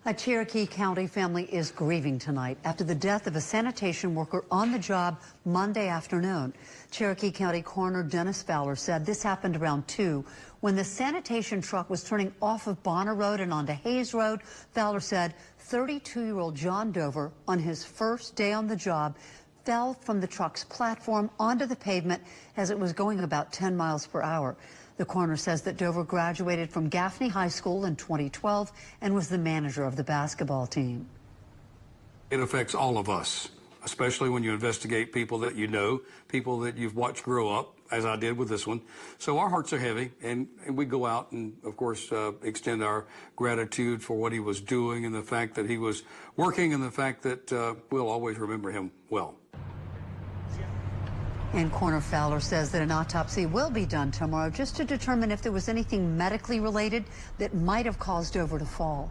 A Cherokee County family is grieving tonight after the death of a sanitation worker on the job Monday afternoon. Cherokee County Coroner Dennis Fowler said this happened around 2 when the sanitation truck was turning off of Bonner Road and onto Hayes Road. Fowler said 32-year-old John Dover, on his first day on the job, fell from the truck's platform onto the pavement as it was going about 10 miles per hour. The coroner says that Dover graduated from Gaffney High School in 2012 and was the manager of the basketball team. It affects all of us, especially when you investigate people that you know, people that you've watched grow up, as I did with this one. So our hearts are heavy, and we go out and, of course, extend our gratitude for what he was doing and the fact that he was working and the fact that we'll always remember him well. And Coroner Fowler says that an autopsy will be done tomorrow just to determine if there was anything medically related that might have caused Dover to fall.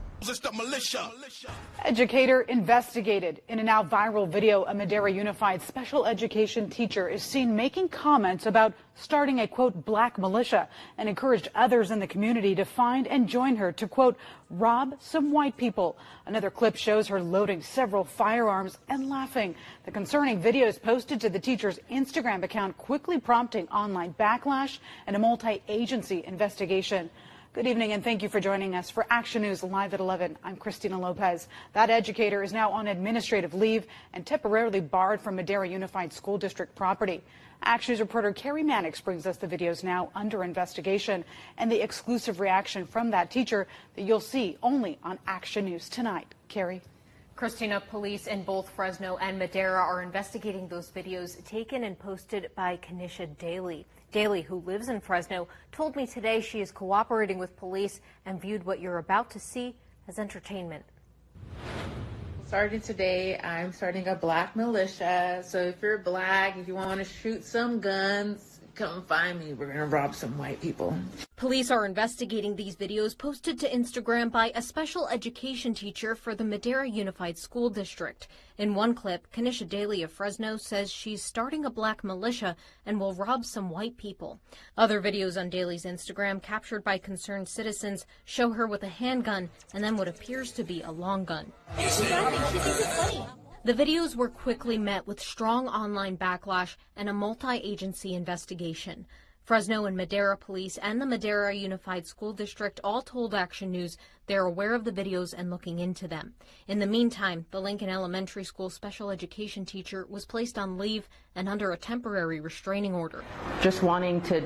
Educator investigated. In a now viral video, a Madera Unified special education teacher is seen making comments about starting a, quote, black militia, and encouraged others in the community to find and join her to, quote, rob some white people. Another clip shows her loading several firearms and laughing. The concerning video is posted to the teacher's Instagram account, quickly prompting online backlash and a multi-agency investigation. Good evening, and thank you for joining us for Action News Live at 11. I'm Christina Lopez. That educator is now on administrative leave and temporarily barred from Madera Unified School District property. Action News reporter Carrie Mannix brings us the videos now under investigation and the exclusive reaction from that teacher that you'll see only on Action News tonight. Carrie. Christina, police in both Fresno and Madera are investigating those videos taken and posted by Kenisha Daly. Daly, who lives in Fresno, told me today she is cooperating with police and viewed what you're about to see as entertainment. Starting today, I'm starting a black militia. So if you're black, if you want to shoot some guns, come find me. We're going to rob some white people. Police are investigating these videos posted to Instagram by a special education teacher for the Madera Unified School District. In one clip, Kenisha Daly of Fresno says she's starting a black militia and will rob some white people. Other videos on Daly's Instagram captured by concerned citizens show her with a handgun and then what appears to be a long gun. The videos were quickly met with strong online backlash and a multi-agency investigation. Fresno and Madera police and the Madera Unified School District all told Action News they're aware of the videos and looking into them. In the meantime, the Lincoln Elementary School special education teacher was placed on leave and under a temporary restraining order. Just wanting to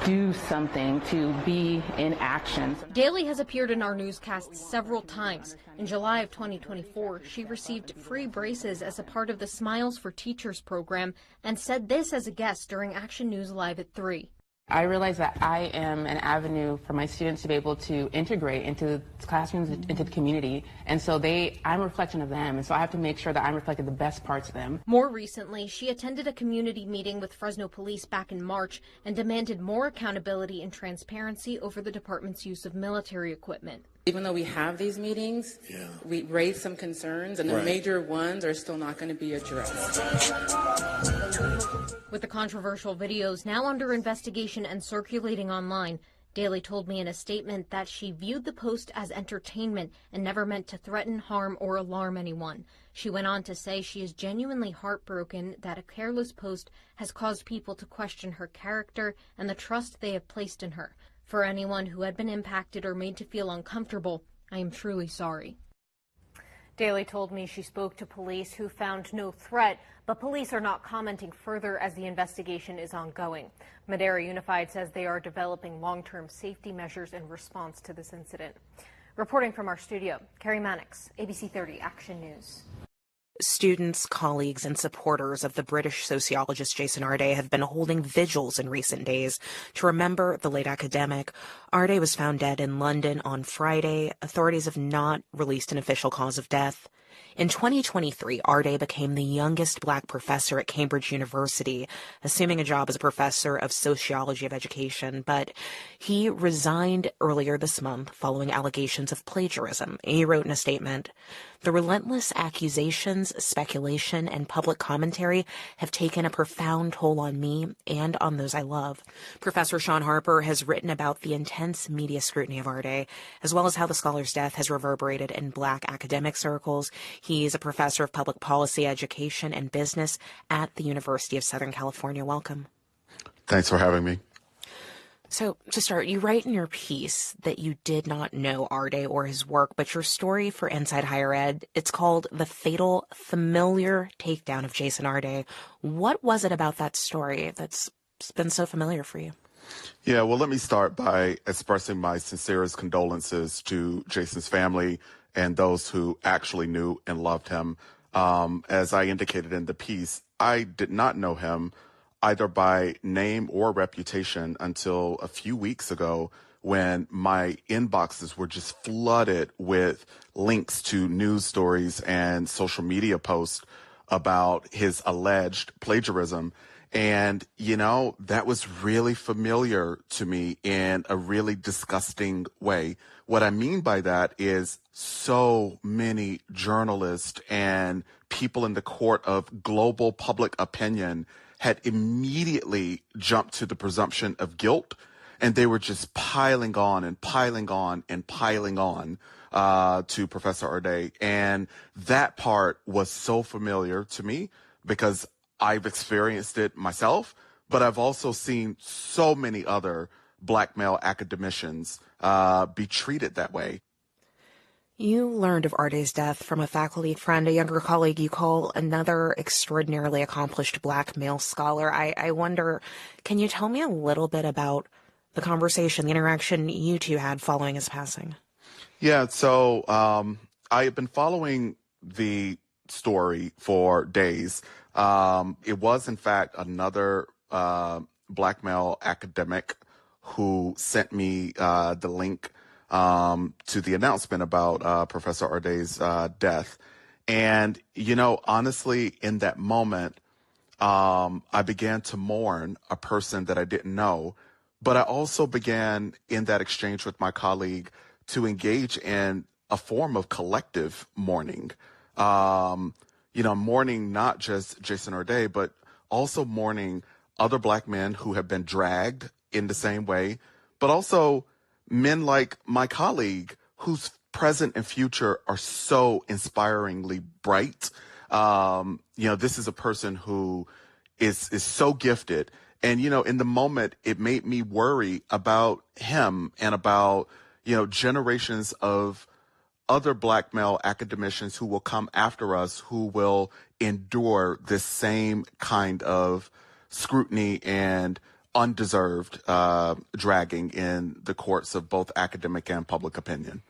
do something, to be in action. Daly has appeared in our newscasts several times. In July of 2024, she received free braces as a part of the Smiles for Teachers program and said this as a guest during Action News Live at 3. I realize that I am an avenue for my students to be able to integrate into the classrooms, into the community. And so I'm a reflection of them. And so I have to make sure that I'm reflecting the best parts of them. More recently, she attended a community meeting with Fresno police back in March and demanded more accountability and transparency over the department's use of military equipment. Even though we have these meetings, we raise some concerns, and the major ones are still not going to be addressed. With the controversial videos now under investigation and circulating online, Daly told me in a statement that she viewed the post as entertainment and never meant to threaten, harm, or alarm anyone. She went on to say she is genuinely heartbroken that a careless post has caused people to question her character and the trust they have placed in her. For anyone who had been impacted or made to feel uncomfortable, I am truly sorry. Daly told me she spoke to police who found no threat, but police are not commenting further as the investigation is ongoing. Madera Unified says they are developing long-term safety measures in response to this incident. Reporting from our studio, Carrie Mannix, ABC 30 Action News. Students, colleagues, and supporters of the British sociologist Jason Arde have been holding vigils in recent days to remember the late academic. Arde was found dead in London on Friday. Authorities have not released an official cause of death. In 2023, Arde became the youngest Black professor at Cambridge University, assuming a job as a professor of sociology of education, but he resigned earlier this month following allegations of plagiarism. He wrote in a statement, "The relentless accusations, speculation, and public commentary have taken a profound toll on me and on those I love." Professor Sean Harper has written about the intense media scrutiny of Arde, as well as how the scholar's death has reverberated in Black academic circles. He's a professor of public policy, education, and business at the University of Southern California. Welcome. Thanks for having me. So, to start, you write in your piece that you did not know Arde or his work, but your story for Inside Higher Ed, it's called The Fatal Familiar Takedown of Jason Arde. What was it about that story that's been so familiar for you? Yeah, well, let me start by expressing my sincerest condolences to Jason's family and those who actually knew and loved him. As I indicated in the piece, I did not know him either by name or reputation until a few weeks ago when my inboxes were just flooded with links to news stories and social media posts about his alleged plagiarism. And, you know, that was really familiar to me in a really disgusting way. What I mean by that is so many journalists and people in the court of global public opinion had immediately jumped to the presumption of guilt, and they were just piling on and piling on and piling on to Professor Arde. And that part was so familiar to me because I've experienced it myself, but I've also seen so many other Black male academicians be treated that way. You learned of Arde's death from a faculty friend, a younger colleague you call another extraordinarily accomplished Black male scholar. I wonder, can you tell me a little bit about the conversation, the interaction you two had following his passing? Yeah, so I have been following the story for days. It was, in fact, another Black male academic who sent me the link to the announcement about Professor Arde's death. And, you know, honestly, in that moment, I began to mourn a person that I didn't know. But I also began in that exchange with my colleague to engage in a form of collective mourning. You know, mourning not just Jason Arde, but also mourning other Black men who have been dragged in the same way, but also men like my colleague whose present and future are so inspiringly bright. You know, this is a person who is so gifted. And, you know, in the moment, it made me worry about him and about, you know, generations of other Black male academicians who will come after us, who will endure this same kind of scrutiny and undeserved dragging in the courts of both academic and public opinion.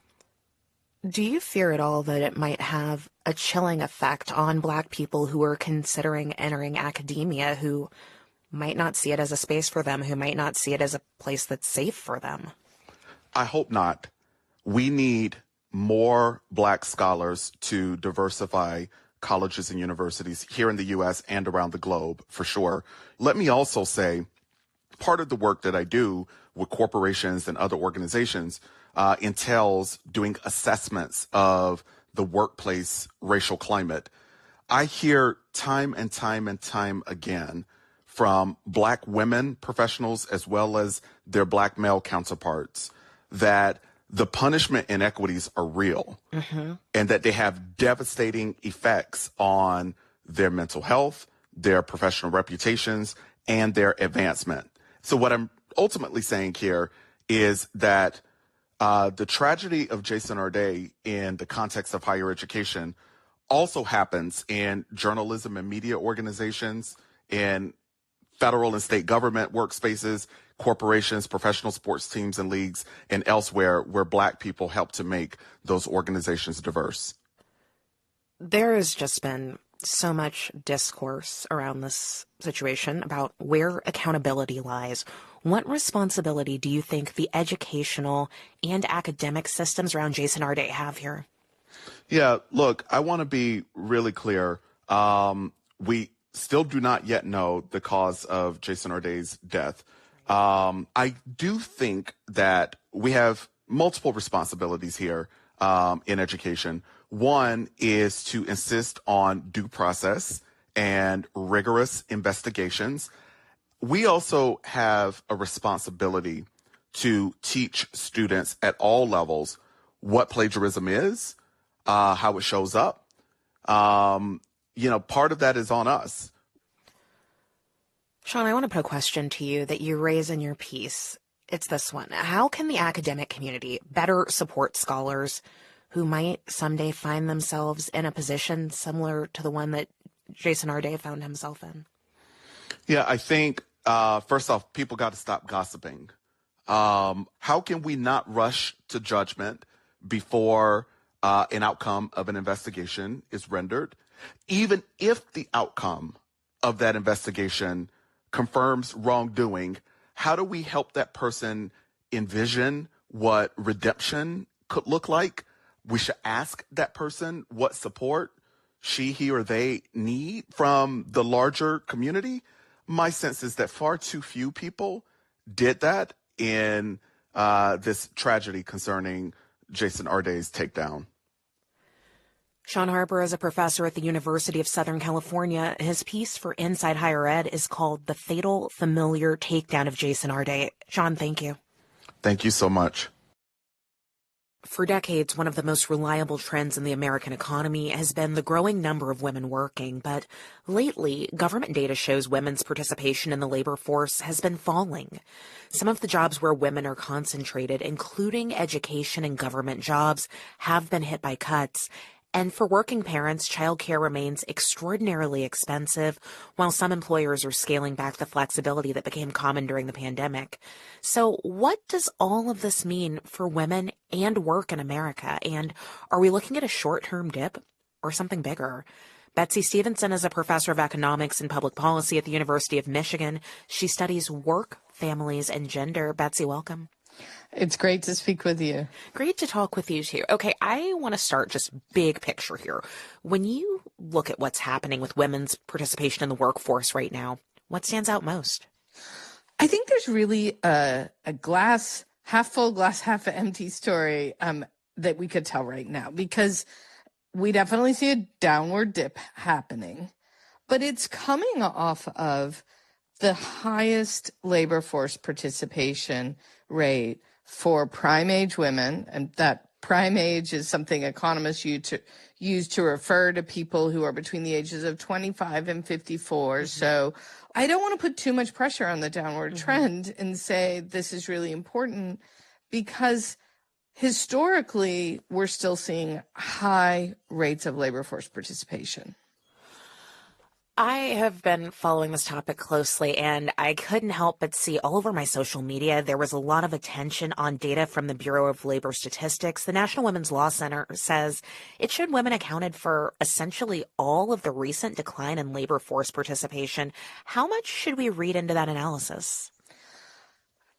Do you fear at all that it might have a chilling effect on Black people who are considering entering academia, who might not see it as a space for them, who might not see it as a place that's safe for them? I hope not. We need more Black scholars to diversify colleges and universities here in the U.S. and around the globe, for sure. Let me also say, part of the work that I do with corporations and other organizations entails doing assessments of the workplace racial climate. I hear time and time and time again from Black women professionals as well as their Black male counterparts that the punishment inequities are real and that they have devastating effects on their mental health, their professional reputations, and their advancement. So what I'm ultimately saying here is that the tragedy of Jason Arde in the context of higher education also happens in journalism and media organizations, in federal and state government workspaces, corporations, professional sports teams and leagues, and elsewhere where Black people help to make those organizations diverse. There has just been so much discourse around this situation about where accountability lies. What responsibility do you think the educational and academic systems around Jason Arde have here? Yeah, look, I want to be really clear. We still do not yet know the cause of Jason Arday's death. I do think that we have multiple responsibilities here in education. One is to insist on due process and rigorous investigations. We also have a responsibility to teach students at all levels what plagiarism is, how it shows up. Part of that is on us. Sean, I want to put a question to you that you raise in your piece. It's this one. How can the academic community better support scholars who might someday find themselves in a position similar to the one that Jason Arday found himself in? Yeah, I think, first off, people got to stop gossiping. How can we not rush to judgment before an outcome of an investigation is rendered? Even if the outcome of that investigation confirms wrongdoing, how do we help that person envision what redemption could look like? We should ask that person what support he, or they need from the larger community. My sense is that far too few people did that in this tragedy concerning Jason Arday's takedown. Sean Harper is a professor at the University of Southern California. His piece for Inside Higher Ed is called The Fatal Familiar Takedown of Jason Arday. Sean, thank you. Thank you so much. For decades, one of the most reliable trends in the American economy has been the growing number of women working. But lately, government data shows women's participation in the labor force has been falling. Some of the jobs where women are concentrated, including education and government jobs, have been hit by cuts. And for working parents, childcare remains extraordinarily expensive, while some employers are scaling back the flexibility that became common during the pandemic. So what does all of this mean for women and work in America? And are we looking at a short-term dip or something bigger? Betsy Stevenson is a professor of economics and public policy at the University of Michigan. She studies work, families, and gender. Betsy, welcome. It's great to speak with you. Great to talk with you, too. Okay, I want to start just big picture here. When you look at what's happening with women's participation in the workforce right now, what stands out most? I think there's really a glass half full, glass half empty story that we could tell right now, because we definitely see a downward dip happening, but it's coming off of the highest labor force participation rate for prime age women, and that prime age is something economists use to refer to people who are between the ages of 25 and 54. Mm-hmm. So I don't want to put too much pressure on the downward trend and say this is really important, because historically we're still seeing high rates of labor force participation. I have been following this topic closely, and I couldn't help but see all over my social media there was a lot of attention on data from the Bureau of Labor Statistics. The National Women's Law Center says it showed women accounted for essentially all of the recent decline in labor force participation. How much should we read into that analysis?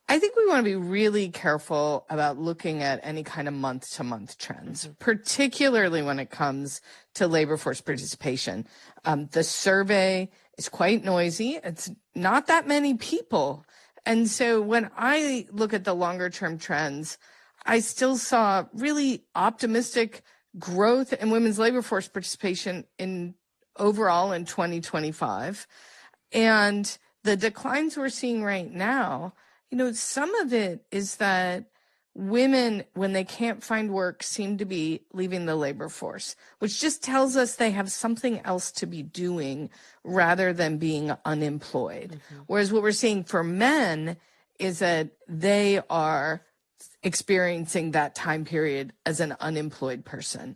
I think we want to be really careful about looking at any kind of month-to-month trends, particularly when it comes to labor force participation. The survey is quite noisy. It's not that many people. And so when I look at the longer-term trends, I still saw really optimistic growth in women's labor force participation overall in 2025. And the declines we're seeing right now, some of it is that women, when they can't find work, seem to be leaving the labor force, which just tells us they have something else to be doing rather than being unemployed. Mm-hmm. Whereas what we're seeing for men is that they are experiencing that time period as an unemployed person.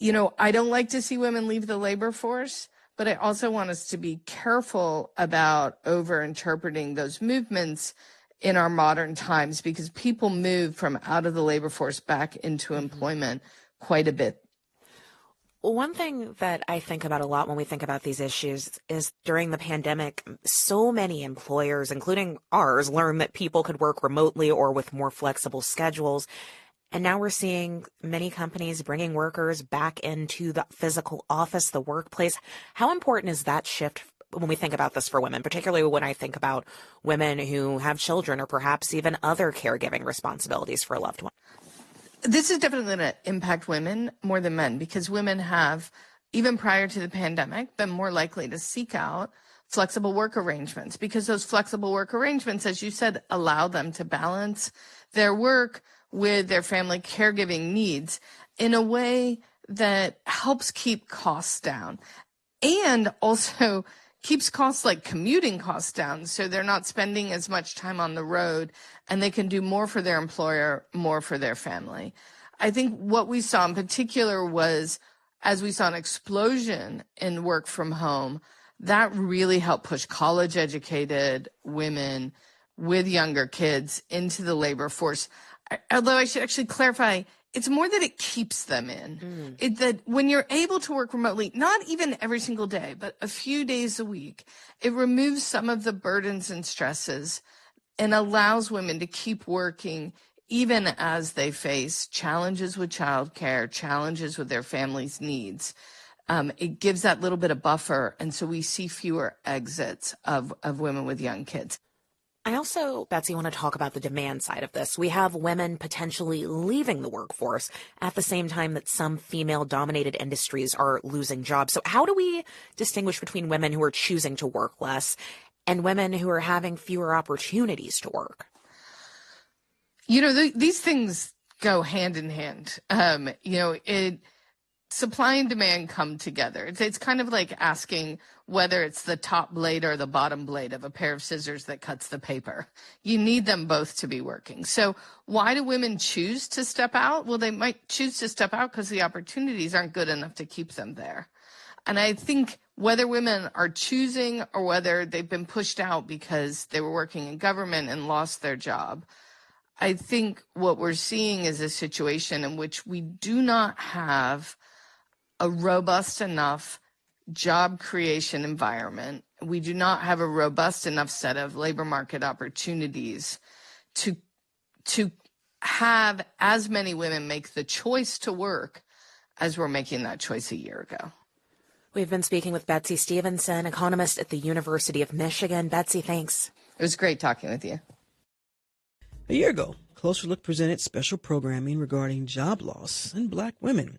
I don't like to see women leave the labor force, but I also want us to be careful about over-interpreting those movements in our modern times, because people move from out of the labor force back into employment quite a bit. One thing that I think about a lot when we think about these issues is during the pandemic, so many employers, including ours, learned that people could work remotely or with more flexible schedules. And now we're seeing many companies bringing workers back into the physical office, the workplace. How important is that shift when we think about this for women, particularly when I think about women who have children or perhaps even other caregiving responsibilities for a loved one? This is definitely going to impact women more than men, because women have, even prior to the pandemic, been more likely to seek out flexible work arrangements, because those flexible work arrangements, as you said, allow them to balance their work with their family caregiving needs in a way that helps keep costs down, and also keeps costs like commuting costs down, so they're not spending as much time on the road, and they can do more for their employer, more for their family. I think what we saw in particular was, as we saw an explosion in work from home, that really helped push college-educated women with younger kids into the labor force. Although I should actually clarify, it's more that it keeps them in. That when you're able to work remotely, not even every single day, but a few days a week, it removes some of the burdens and stresses and allows women to keep working even as they face challenges with childcare, challenges with their family's needs. It gives that little bit of buffer, and so we see fewer exits of women with young kids. I also, Betsy, want to talk about the demand side of this. We have women potentially leaving the workforce at the same time that some female-dominated industries are losing jobs. So how do we distinguish between women who are choosing to work less and women who are having fewer opportunities to work? You know, these things go hand in hand. Supply and demand come together. It's kind of like asking whether it's the top blade or the bottom blade of a pair of scissors that cuts the paper. You need them both to be working. So why do women choose to step out? Well, they might choose to step out because the opportunities aren't good enough to keep them there. And I think whether women are choosing or whether they've been pushed out because they were working in government and lost their job, I think what we're seeing is a situation in which we do not have a robust enough job creation environment. We do not have a robust enough set of labor market opportunities to have as many women make the choice to work as were making that choice a year ago. We've been speaking with Betsy Stevenson, economist at the University of Michigan. Betsy, thanks. It was great talking with you. A year ago, Closer Look presented special programming regarding job loss and Black women.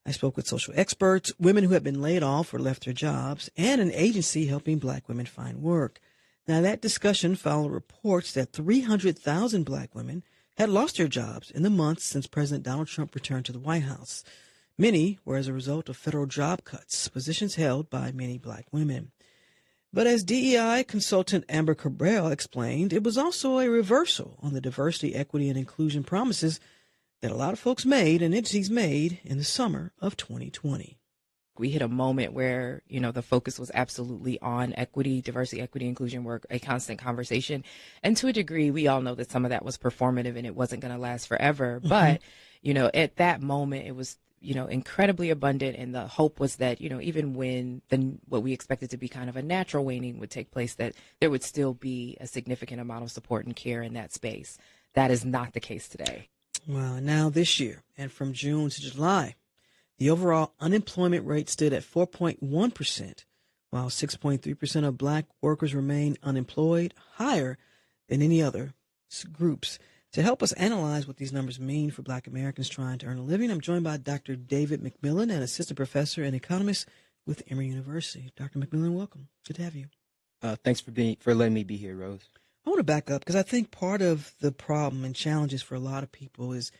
I spoke with social experts, women who have been laid off or left their jobs, and an agency helping Black women find work. Now, that discussion followed reports that 300,000 Black women had lost their jobs in the months since President Donald Trump returned to the White House. Many were as a result of federal job cuts, positions held by many Black women. But as DEI consultant Amber Cabral explained, it was also a reversal on the diversity, equity, and inclusion promises that a lot of folks made and entities made in the summer of 2020. We hit a moment where, the focus was absolutely on equity, diversity, equity, inclusion work, a constant conversation. And to a degree, we all know that some of that was performative and it wasn't going to last forever. Mm-hmm. But, at that moment, it was, incredibly abundant. And the hope was that, even when what we expected to be kind of a natural waning would take place, that there would still be a significant amount of support and care in that space. That is not the case today. Well, now this year, and from June to July, the overall unemployment rate stood at 4.1%, while 6.3% of Black workers remain unemployed, higher than any other groups. To help us analyze what these numbers mean for Black Americans trying to earn a living, I'm joined by Dr. David McMillon, an assistant professor and economist with Emory University. Dr. McMillon, welcome. Good to have you. Thanks for letting me be here, Rose. I want to back up because I think part of the problem and challenges for a lot of people is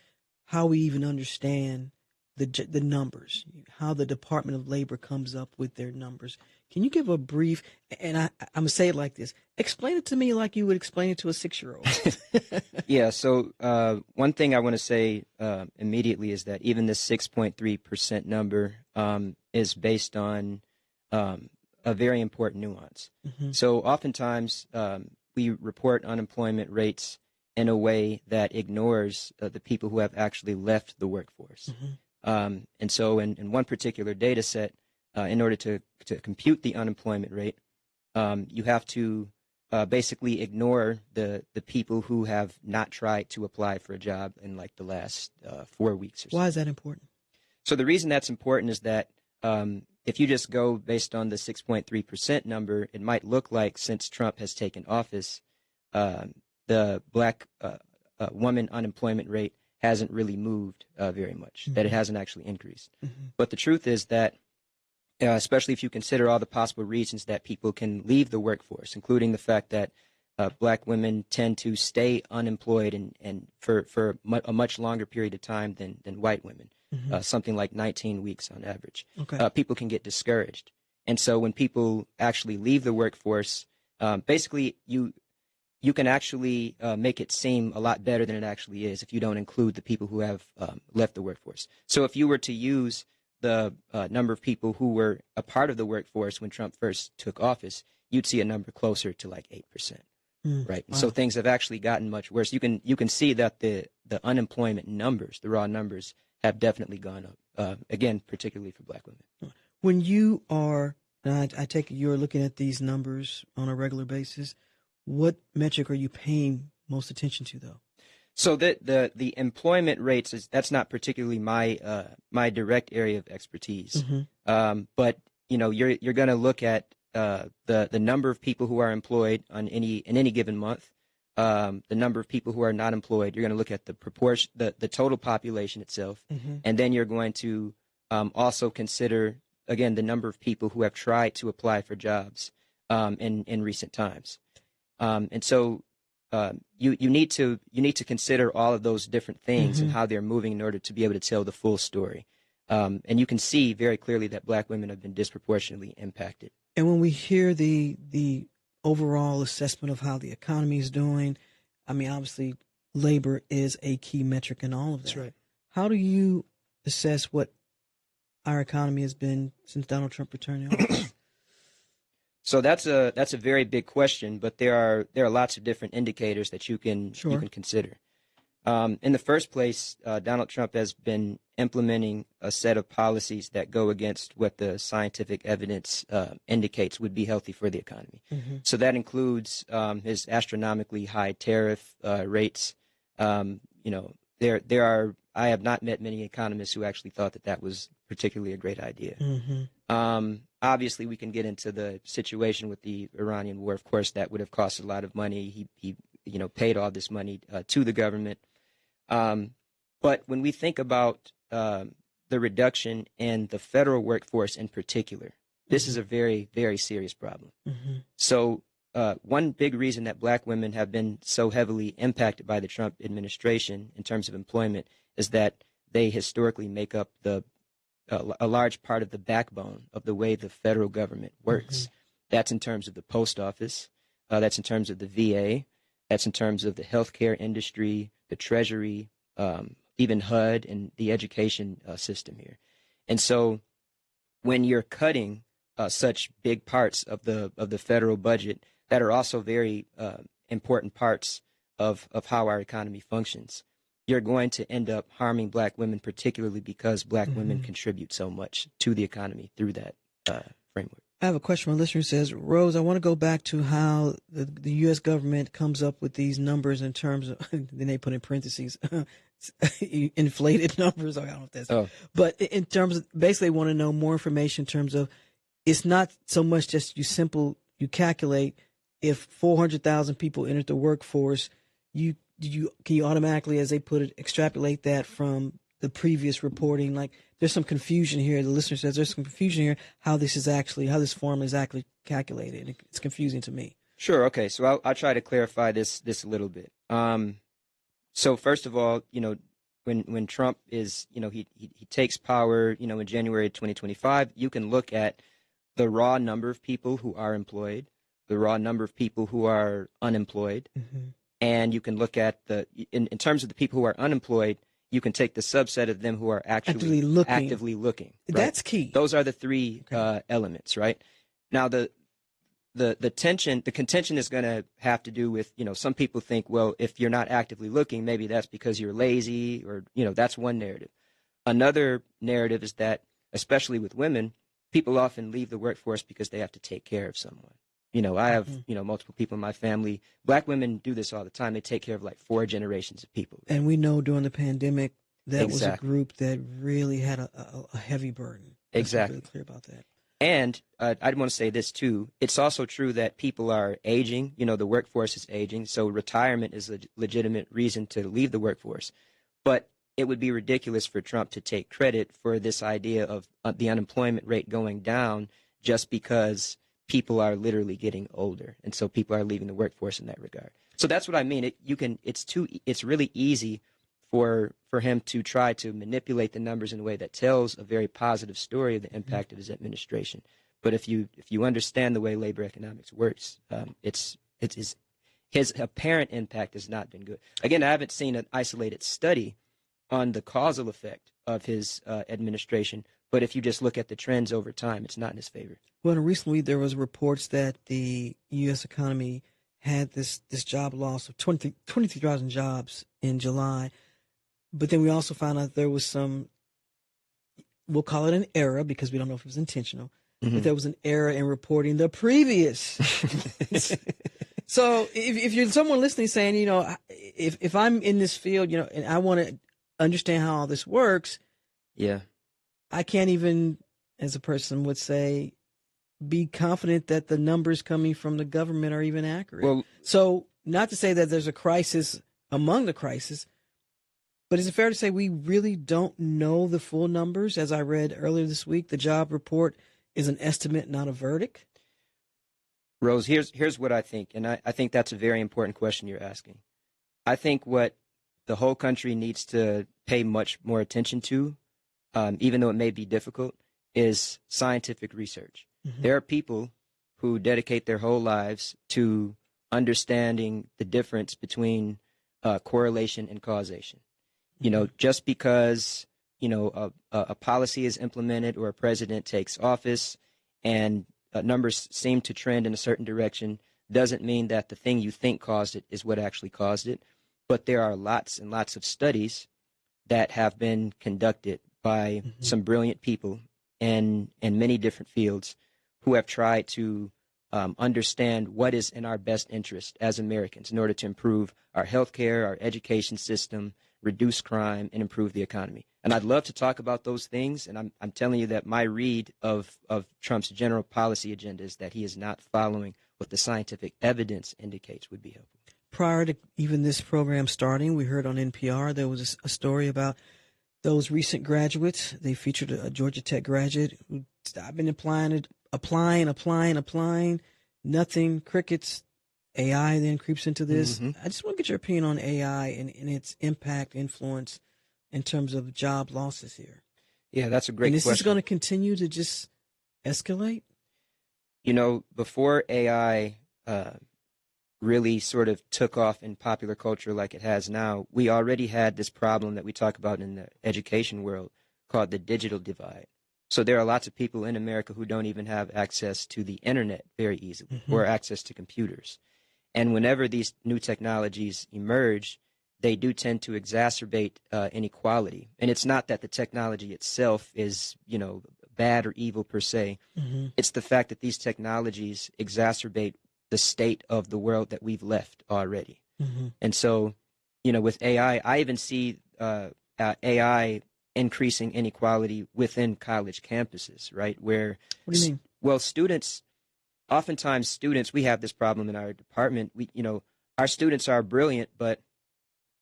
how we even understand the numbers, how the Department of Labor comes up with their numbers. Can you give a brief, and I'm going to say it like this, explain it to me like you would explain it to a 6-year-old. Yeah, so one thing I want to say immediately is that even this 6.3% number is based on a very important nuance. Mm-hmm. So oftentimes we report unemployment rates in a way that ignores the people who have actually left the workforce. Mm-hmm. And so in one particular data set, in order to compute the unemployment rate, you have to basically ignore the people who have not tried to apply for a job in like the last 4 weeks or so. Why is that important? So the reason that's important is that if you just go based on the 6.3% number, it might look like since Trump has taken office, the black woman unemployment rate hasn't really moved very much, that it hasn't actually increased. But the truth is that, especially if you consider all the possible reasons that people can leave the workforce, including the fact that black women tend to stay unemployed and for a much longer period of time than white women, something like 19 weeks on average. Okay. People can get discouraged. And so when people actually leave the workforce, basically you can actually make it seem a lot better than it actually is if you don't include the people who have left the workforce. So if you were to use the number of people who were a part of the workforce when Trump first took office, you'd see a number closer to like 8%. Right. Wow. So things have actually gotten much worse. You can see that the unemployment numbers, the raw numbers, have definitely gone up. Again, particularly for black women. When you are, and I take it you're looking at these numbers on a regular basis, what metric are you paying most attention to, though? So the employment rates that's not particularly my direct area of expertise. But you're going to look at the number of people who are employed in any given month, the number of people who are not employed. You're going to look at the proportion, the total population itself, and then you're going to also consider again the number of people who have tried to apply for jobs in recent times, and so. You need to consider all of those different things and how they're moving in order to be able to tell the full story. And you can see very clearly that black women have been disproportionately impacted. And when we hear the overall assessment of how the economy is doing, I mean, obviously, labor is a key metric in all of that. That's right. How do you assess what our economy has been since Donald Trump returned to office? So that's a very big question, but there are lots of different indicators that you can consider. In the first place, Donald Trump has been implementing a set of policies that go against what the scientific evidence indicates would be healthy for the economy. So that includes his astronomically high tariff rates. I have not met many economists who actually thought that was particularly a great idea. Obviously, we can get into the situation with the Iranian war. Of course, that would have cost a lot of money. He paid all this money to the government. But when we think about the reduction in the federal workforce in particular, this is a very, very serious problem. So one big reason that black women have been so heavily impacted by the Trump administration in terms of employment is that they historically make up a large part of the backbone of the way the federal government works. That's in terms of the post office. That's in terms of the VA. That's in terms of the healthcare industry, the Treasury, even HUD and the education system here. And so when you're cutting such big parts of the federal budget that are also very important parts of how our economy functions, you're going to end up harming black women, particularly because black women contribute so much to the economy through that framework. I have a question. My listener says, Rose, I want to go back to how the U.S. government comes up with these numbers in terms of, then they put in parentheses, inflated numbers. I don't know if that's, but in terms of, basically want to know more information in terms of, it's not so much just you calculate if 400,000 people entered the workforce, can you automatically, as they put it, extrapolate that from the previous reporting? Like, there's some confusion here. The listener says there's some confusion here how this formula is actually calculated. It's confusing to me. Sure. Okay. So I'll try to clarify this a little bit. So first of all, when Trump is, he takes power, in January 2025, you can look at the raw number of people who are employed, the raw number of people who are unemployed. And you can look at in terms of the people who are unemployed, you can take the subset of them who are actively looking. Right? That's key. Those are the three elements, right? Now the contention is going to have to do with, some people think, well, if you're not actively looking, maybe that's because you're lazy, or that's one narrative. Another narrative is that, especially with women, people often leave the workforce because they have to take care of someone. I have, multiple people in my family. Black women do this all the time. They take care of like 4 generations of people. And we know during the pandemic, that Exactly. was a group that really had a heavy burden. Exactly. Really clear about that. And I'd want to say this too. It's also true that people are aging. The workforce is aging. So retirement is a legitimate reason to leave the workforce. But it would be ridiculous for Trump to take credit for this idea of the unemployment rate going down just because people are literally getting older. And so people are leaving the workforce in that regard. So that's what I mean. It's really easy for him to try to manipulate the numbers in a way that tells a very positive story of the impact of his administration. But if you understand the way labor economics works, his apparent impact has not been good. Again, I haven't seen an isolated study on the causal effect of his administration, but if you just look at the trends over time, it's not in his favor. Well, recently there was reports that the U.S. economy had this job loss of 23,000 jobs in July. But then we also found out there was some, we'll call it an error because we don't know if it was intentional, but there was an error in reporting the previous. So if you're someone listening saying, if I'm in this field, and I want to understand how all this works, yeah, I can't even, as a person would say, be confident that the numbers coming from the government are even accurate. Well, so not to say that there's a crisis among the crisis, but is it fair to say we really don't know the full numbers? As I read earlier this week, the job report is an estimate, not a verdict. Rose, here's what I think, and I think that's a very important question you're asking. I think what the whole country needs to pay much more attention to, even though it may be difficult, is scientific research. There are people who dedicate their whole lives to understanding the difference between correlation and causation. Just because, a policy is implemented or a president takes office and numbers seem to trend in a certain direction doesn't mean that the thing you think caused it is what actually caused it. But there are lots and lots of studies that have been conducted by some brilliant people in many different fields who have tried to understand what is in our best interest as Americans in order to improve our healthcare, our education system, reduce crime, and improve the economy. And I'd love to talk about those things. And I'm telling you that my read of Trump's general policy agenda is that he is not following what the scientific evidence indicates would be helpful. Prior to even this program starting, we heard on NPR there was a story about those recent graduates. They featured a Georgia Tech graduate who I've been applying, nothing, crickets. AI then creeps into this. I just want to get your opinion on AI and its impact, influence in terms of job losses here. Yeah, that's a great question. And this is going to continue to just escalate? Before AI really sort of took off in popular culture like it has now, we already had this problem that we talk about in the education world called the digital divide. So there are lots of people in America who don't even have access to the internet very easily or access to computers. And whenever these new technologies emerge, they do tend to exacerbate inequality. And it's not that the technology itself is, bad or evil per se. It's the fact that these technologies exacerbate the state of the world that we've left already. And so, with AI, I even see AI increasing inequality within college campuses, right? Where, what do you mean? Well, oftentimes students, we have this problem in our department. Our students are brilliant, but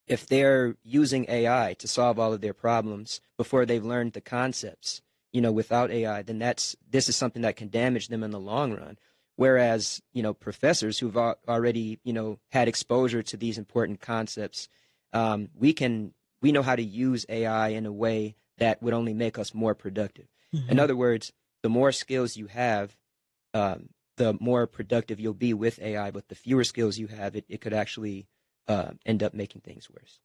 if they're using AI to solve all of their problems before they've learned the concepts, without AI, then this is something that can damage them in the long run. Whereas, professors who've already, had exposure to these important concepts, we know how to use AI in a way that would only make us more productive. In other words, the more skills you have, the more productive you'll be with AI, but the fewer skills you have, it could actually end up making things worse.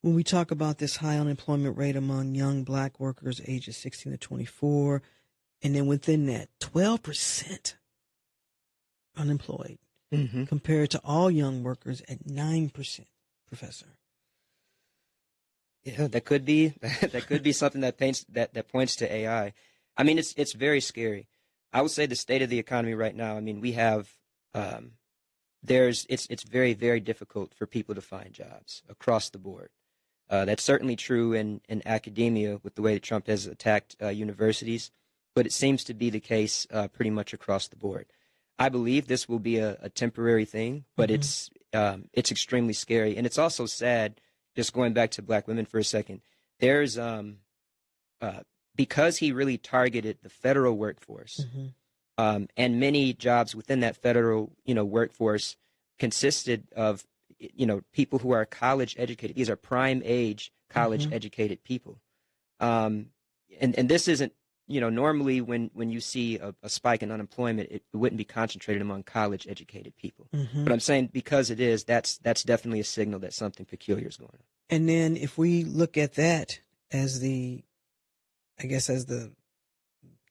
When we talk about this high unemployment rate among young black workers ages 16 to 24, and then within that, 12% unemployed compared to all young workers at 9%, Professor. Yeah, that could be something that points to AI. I mean, it's very scary. I would say the state of the economy right now, I mean, we have, it's very, very difficult for people to find jobs across the board. That's certainly true in academia with the way that Trump has attacked universities, but it seems to be the case pretty much across the board. I believe this will be a temporary thing, but it's extremely scary. And it's also sad, just going back to black women for a second, there's, because he really targeted the federal workforce, and many jobs within that federal, workforce consisted of, people who are college educated. These are prime age college educated people. And this isn't, normally when you see a spike in unemployment, it wouldn't be concentrated among college educated people. But I'm saying because it is, that's definitely a signal that something peculiar is going on. And then if we look at that as as the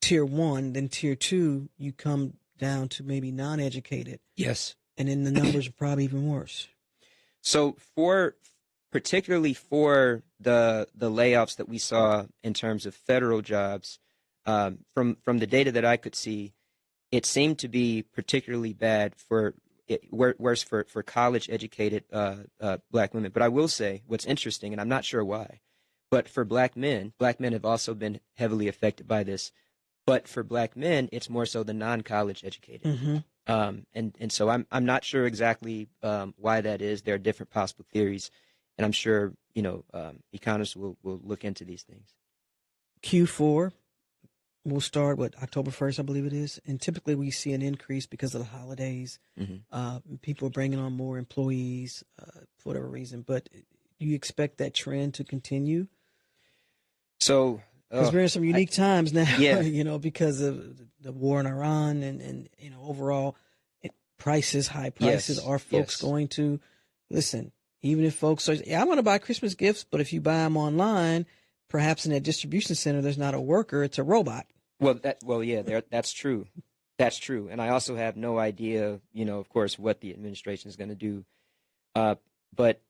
tier 1, then tier 2, you come down to maybe non-educated. Yes. And then the numbers are probably even worse. So particularly for the layoffs that we saw in terms of federal jobs, from the data that I could see, it seemed to be particularly bad worse for college educated black women. But I will say what's interesting, and I'm not sure why, but for black men have also been heavily affected by this. But for black men, it's more so the non-college educated. And so I'm not sure exactly why that is. There are different possible theories, and I'm sure economists will look into these things. Q4 will start October 1st, I believe it is, and typically we see an increase because of the holidays. People are bringing on more employees for whatever reason. But do you expect that trend to continue? So. Because we're in some unique times now, yeah. Because of the war in Iran and overall prices, high prices. Yes. Are folks going to listen? Even if folks are, I want to buy Christmas gifts, but if you buy them online, perhaps in that distribution center, there's not a worker; it's a robot. That's true. That's true. And I also have no idea, of course, what the administration is going to do. But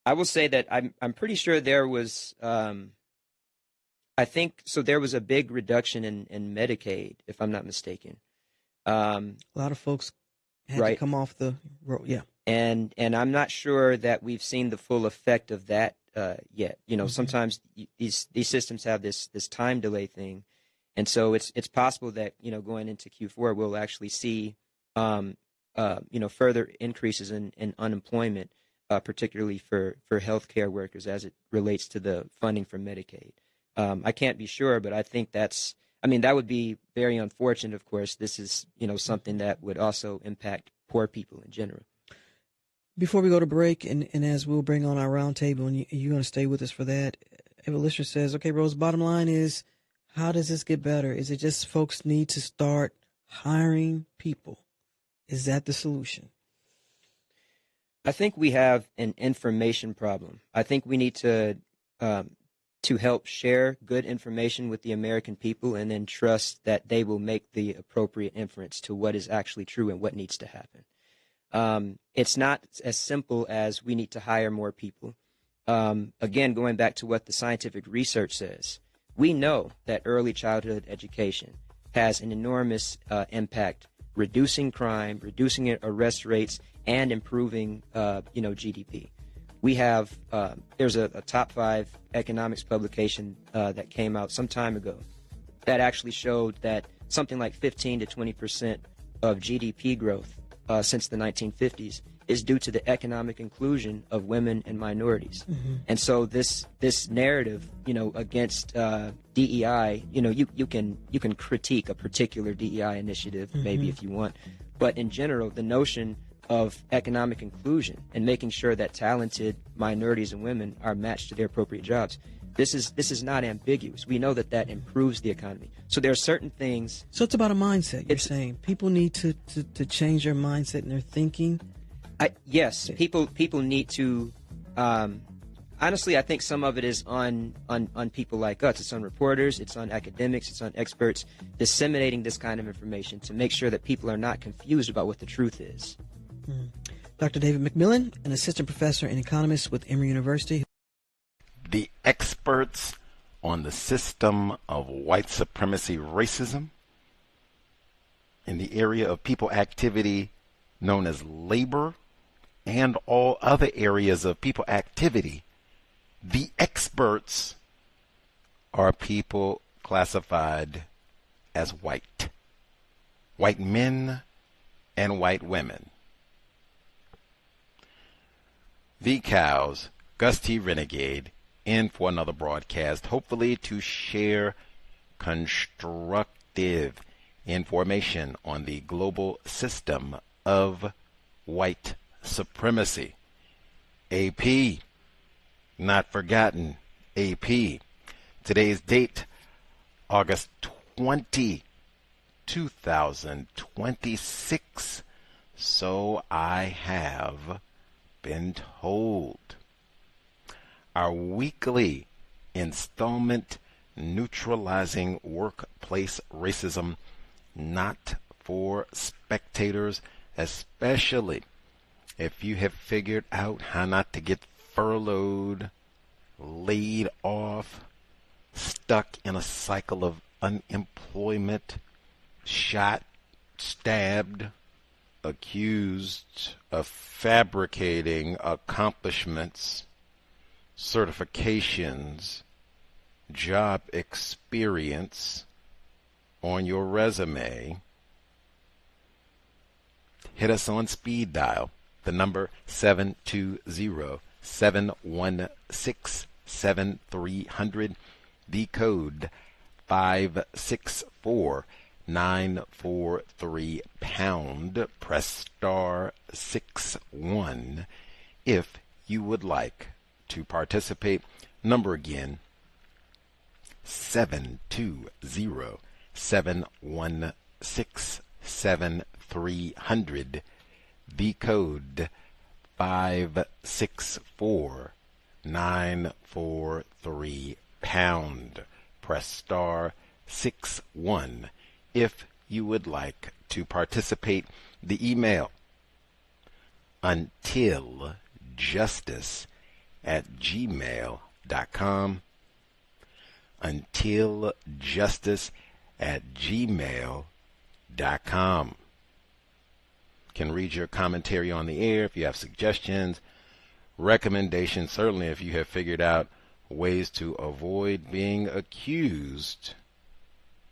I will say that I'm pretty sure there was. I think so. There was a big reduction in Medicaid, if I'm not mistaken. A lot of folks had to come off the road. Yeah, and I'm not sure that we've seen the full effect of that yet. Sometimes these systems have this time delay thing, and so it's possible that going into Q4 we'll actually see further increases in unemployment, particularly for healthcare workers as it relates to the funding for Medicaid. I can't be sure, but I think that would be very unfortunate, of course. This is, something that would also impact poor people in general. Before we go to break, and as we'll bring on our roundtable, and you're going to stay with us for that, a listener says, okay, Rose, bottom line is, how does this get better? Is it just folks need to start hiring people? Is that the solution? I think we have an information problem. I think we need to help share good information with the American people and then trust that they will make the appropriate inference to what is actually true and what needs to happen. It's not as simple as we need to hire more people. Again, going back to what the scientific research says, we know that early childhood education has an enormous impact, reducing crime, reducing arrest rates, and improving, GDP. We have, there's a top 5 economics publication that came out some time ago that actually showed that something like 15 to 20% of GDP growth since the 1950s is due to the economic inclusion of women and minorities. And so this narrative, against DEI, you can critique a particular DEI initiative, maybe if you want, but in general, the notion of economic inclusion and making sure that talented minorities and women are matched to their appropriate jobs. This is not ambiguous. We know that improves the economy. So there are certain things. So it's about a mindset. You're saying people need to change their mindset and their thinking. Yes, people need to. Honestly, I think some of it is on people like us. It's on reporters. It's on academics. It's on experts disseminating this kind of information to make sure that people are not confused about what the truth is. Dr. David McMillon, an assistant professor and economist with Emory University. The experts on the system of white supremacy racism in the area of people activity known as labor and all other areas of people activity, the experts are people classified as white men and white women. The Cows, Gus T. Renegade, in for another broadcast, hopefully to share constructive information on the global system of white supremacy. AP, not forgotten, AP. Today's date, August 20, 2026. So I have been told. Our weekly installment, Neutralizing Workplace Racism, not for spectators, especially if you have figured out how not to get furloughed, laid off, stuck in a cycle of unemployment, shot, stabbed, accused of fabricating accomplishments, certifications, job experience on your resume. Hit us on speed dial, the number 720-716-7300, the code 564-943 pound. Press star 61 if you would like to participate. Number again, 720-716-7300, the code 564-943 pound. Press star 61 if you would like to participate. The email, untiljustice@gmail.com, untiljustice@gmail.com. Can read your commentary on the air if you have suggestions, recommendations, certainly if you have figured out ways to avoid being accused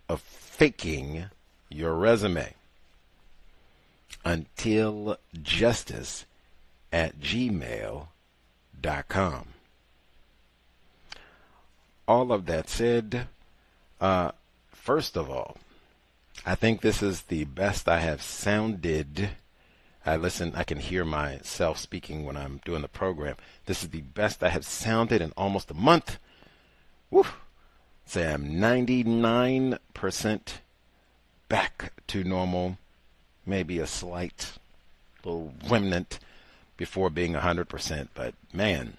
of faking your resume. untiljustice@gmail.com. All of that said, first of all, I think this is the best I have sounded. I can hear myself speaking when I'm doing the program. This is the best I have sounded in almost a month. Woo! Say I'm 99% back to normal, maybe a slight little remnant before being 100%. But man,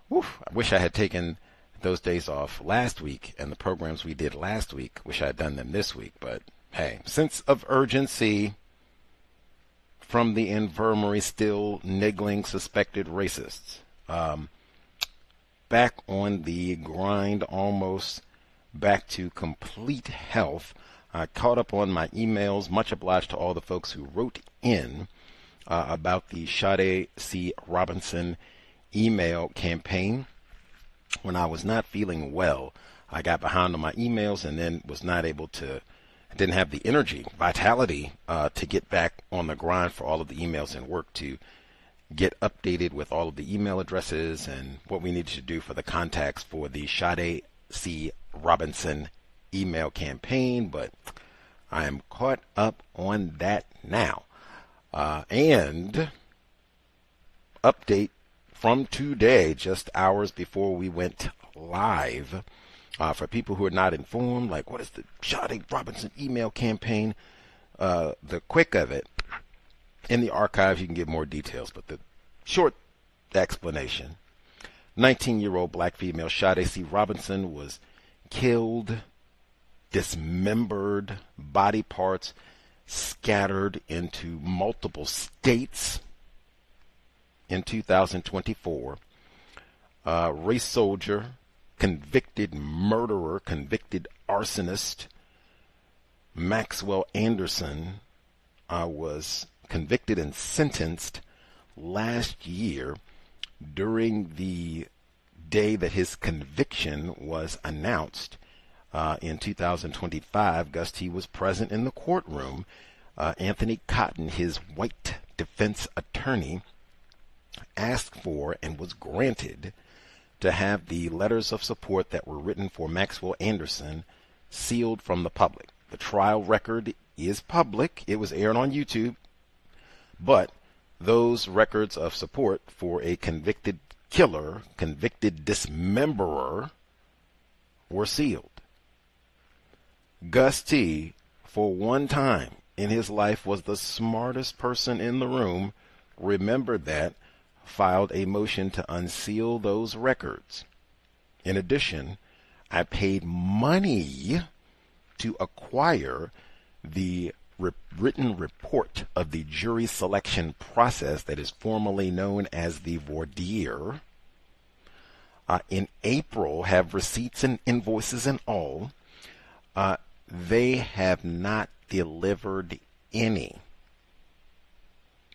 woo, I wish I had taken those days off last week, and the programs we did last week, wish I had done them this week. But hey, sense of urgency from the infirmary, still niggling suspected racists. Back on the grind, almost back to complete health. I caught up on my emails. Much obliged to all the folks who wrote in about the Sade C. Robinson email campaign. When I was not feeling well, I got behind on my emails and then was not able to, didn't have the energy, vitality to get back on the grind for all of the emails and work to get updated with all of the email addresses and what we needed to do for the contacts for the Sade C. Robinson email campaign. But I am caught up on that now. And update from today, just hours before we went live. For people who are not informed, like what is the Sade Robinson email campaign? The quick of it, in the archives you can get more details, but the short explanation: 19-year-old black female Sade C. Robinson was killed, dismembered, body parts scattered into multiple states in 2024. Race soldier, convicted murderer, convicted arsonist Maxwell Anderson was convicted and sentenced last year during the day that his conviction was announced. In 2025, Gus T was present in the courtroom. Anthony Cotton, his white defense attorney, asked for and was granted to have the letters of support that were written for Maxwell Anderson sealed from the public. The trial record is public. It was aired on YouTube. But those records of support for a convicted killer, convicted dismemberer, were sealed. Gus T, for one time in his life, was the smartest person in the room, remembered that, filed a motion to unseal those records. In addition, I paid money to acquire the written report of the jury selection process that is formally known as the voir dire. In April, have receipts and invoices and all. They have not delivered any.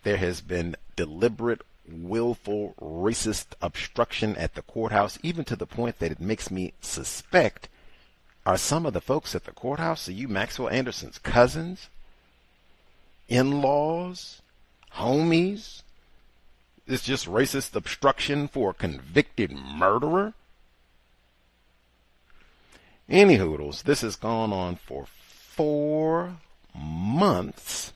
There has been deliberate, willful, racist obstruction at the courthouse, even to the point that it makes me suspect, are some of the folks at the courthouse, are you Maxwell Anderson's cousins, in-laws, homies? It's just racist obstruction for a convicted murderer? Any hoodles, this has gone on for 4 months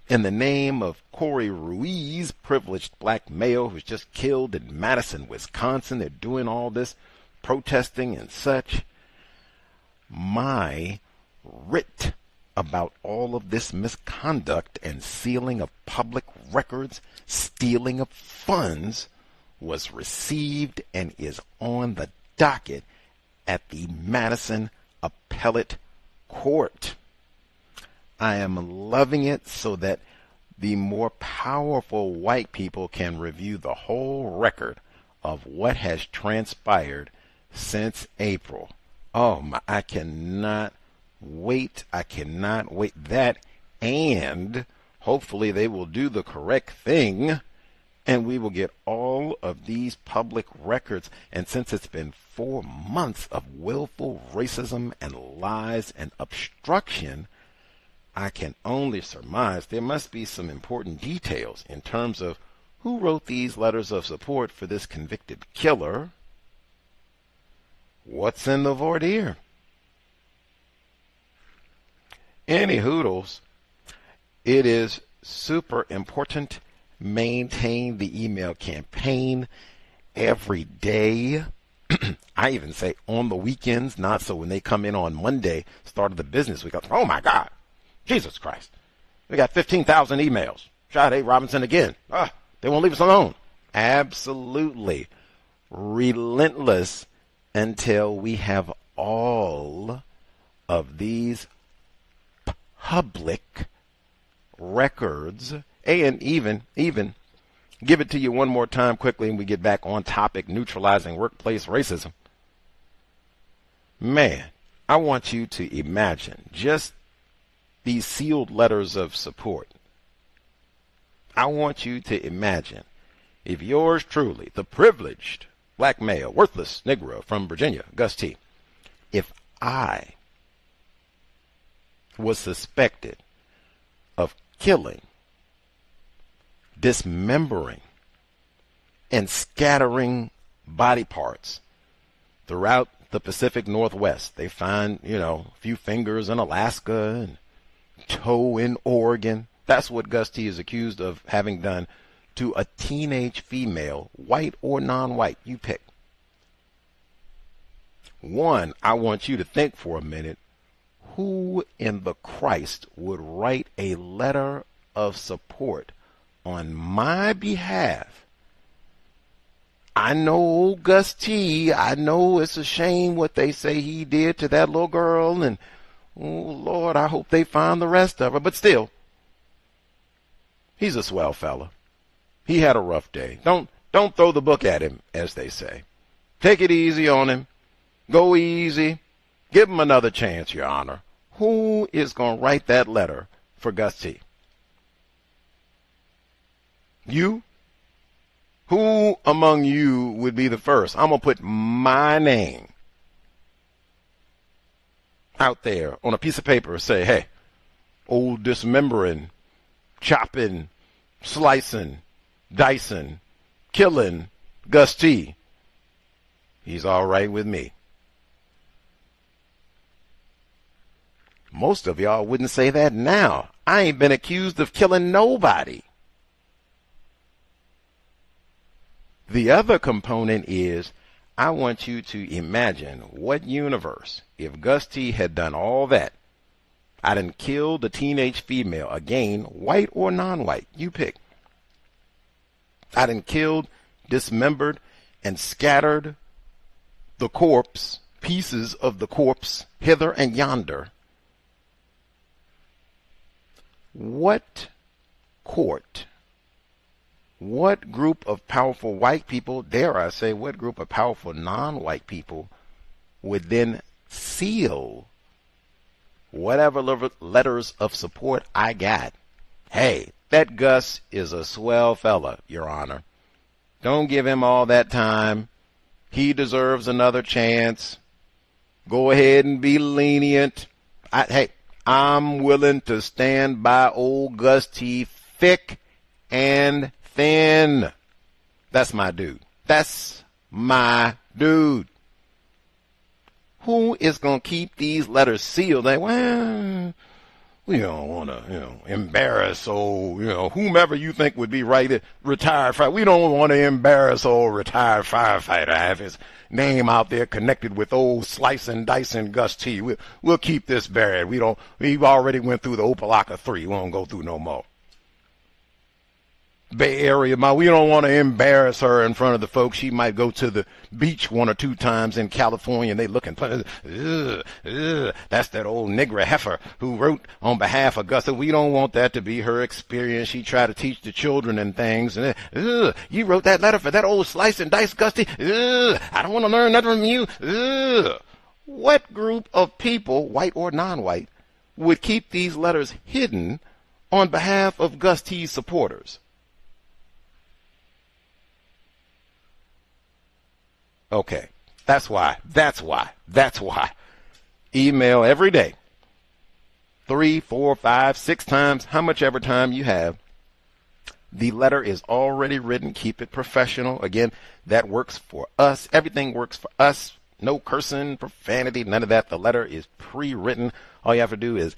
in the name of Corey Ruiz, privileged black male who's just killed in Madison, Wisconsin. They're doing all this protesting and such. My writ about all of this misconduct and sealing of public records, stealing of funds, was received and is on the docket at the Madison Appellate Court. I am loving it so that the more powerful white people can review the whole record of what has transpired since April. Oh my, I cannot wait. I cannot wait. That, and hopefully they will do the correct thing and we will get all of these public records. And since it's been 4 months of willful racism and lies and obstruction, I can only surmise there must be some important details in terms of who wrote these letters of support for this convicted killer. What's in the voir dire? Any hoodles, it is super important. Maintain the email campaign every day. I even say on the weekends, not so when they come in on Monday, start of the business week. Oh my God, Jesus Christ. We got 15,000 emails. Sade Robinson again. They won't leave us alone. Absolutely relentless until we have all of these public records. And even give it to you one more time quickly and we get back on topic, neutralizing workplace racism. Man, I want you to imagine just these sealed letters of support. I want you to imagine if yours truly, the privileged black male, worthless Negro from Virginia, Gus T, if I was suspected of killing, dismembering, and scattering body parts throughout the Pacific Northwest. They find, a few fingers in Alaska and toe in Oregon. That's what Gus T is accused of having done to a teenage female, white or non-white, you pick. One, I want you to think for a minute, who in the Christ would write a letter of support on my behalf? I know old Gus T. I know it's a shame what they say he did to that little girl, and oh Lord, I hope they find the rest of her. But still, he's a swell fella. He had a rough day. Don't throw the book at him, as they say. Take it easy on him. Go easy. Give him another chance, Your Honor. Who is going to write that letter for Gus T? You? Who among you would be the first? I'm going to put my name out there on a piece of paper and say, hey, old dismembering, chopping, slicing, dicing, killing Gus T. He's all right with me. Most of y'all wouldn't say that now. I ain't been accused of killing nobody. The other component is I want you to imagine what universe, if Gus T had done all that, I done killed a teenage female, again, white or non-white, you pick. I done killed, dismembered, and scattered the corpse, pieces of the corpse, hither and yonder. What court, what group of powerful white people, dare I say, what group of powerful non-white people would then seal whatever letters of support I got? Hey, that Gus is a swell fella, Your Honor. Don't give him all that time. He deserves another chance. Go ahead and be lenient. I'm willing to stand by old Gus T thick and thin. That's my dude. That's my dude. Who is going to keep these letters sealed? Well, we don't want to, embarrass old, whomever you think would be right, retired firefighter. We don't want to embarrass old retired firefighter. Have his name out there connected with old slicing, dicing Gus T. We'll keep this buried. We've already went through the Opalaka 3. We won't go through no more. Bay Area, we don't want to embarrass her in front of the folks. She might go to the beach one or two times in California and they looking, that's that old nigger heifer who wrote on behalf of Gus. We don't want that to be her experience. She tried to teach the children and things. And you wrote that letter for that old slice and dice Gusty. I don't want to learn nothing from you. What group of people, white or non-white, would keep these letters hidden on behalf of Gus T's supporters? Okay, that's why. Email every day. 3, 4, 5, 6 times, how much ever time you have. The letter is already written. Keep it professional. Again, that works for us. Everything works for us. No cursing, profanity, none of that. The letter is pre-written. All you have to do is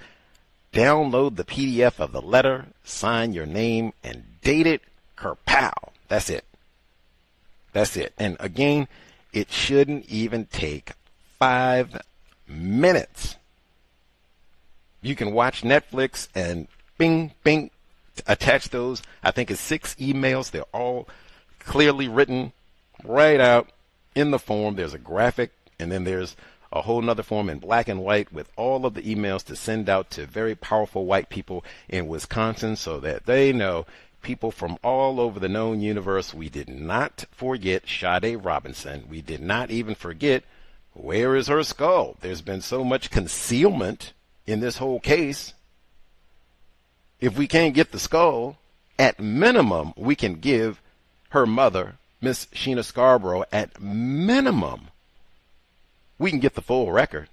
download the PDF of the letter, sign your name, and date it. Kerpow. That's it. And again, it shouldn't even take 5 minutes. You can watch Netflix and bing, bing, attach those. I think it's 6 emails. They're all clearly written right out in the form. There's a graphic, and then there's a whole nother form in black and white with all of the emails to send out to very powerful white people in Wisconsin so that they know. People from all over the known universe. We did not forget Sade Robinson. We did not even forget, where is her skull? There's been so much concealment in this whole case. If we can't get the skull, at minimum, we can give her mother, Miss Sheena Scarborough, at minimum, we can get the full record.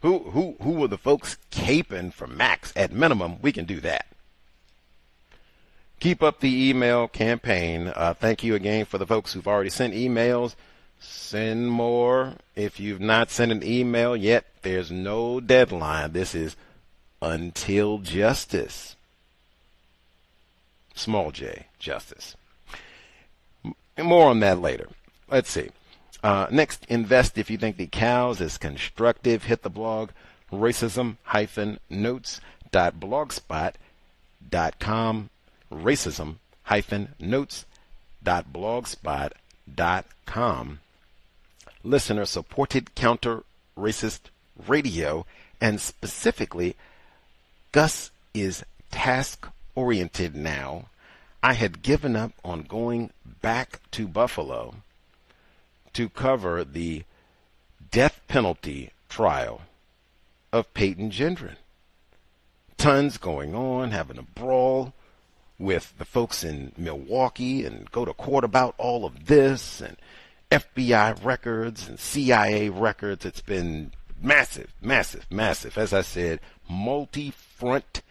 Who were the folks caping for Max? At minimum, we can do that. Keep up the email campaign. Thank you again for the folks who've already sent emails. Send more. If you've not sent an email yet, there's no deadline. This is until justice. Small j, justice. More on that later. Let's see. Next, invest if you think the C.O.W.S is constructive. Hit the blog racism-notes.blogspot.com. racism-notes.blogspot.com. Listener-supported counter-racist radio, and specifically, Gus is task-oriented now. I had given up on going back to Buffalo to cover the death penalty trial of Peyton Gendron. tons going on, having a brawl with the folks in Milwaukee and go to court about all of this and FBI records and CIA records. It's been massive, massive, massive. As I said, multi-front,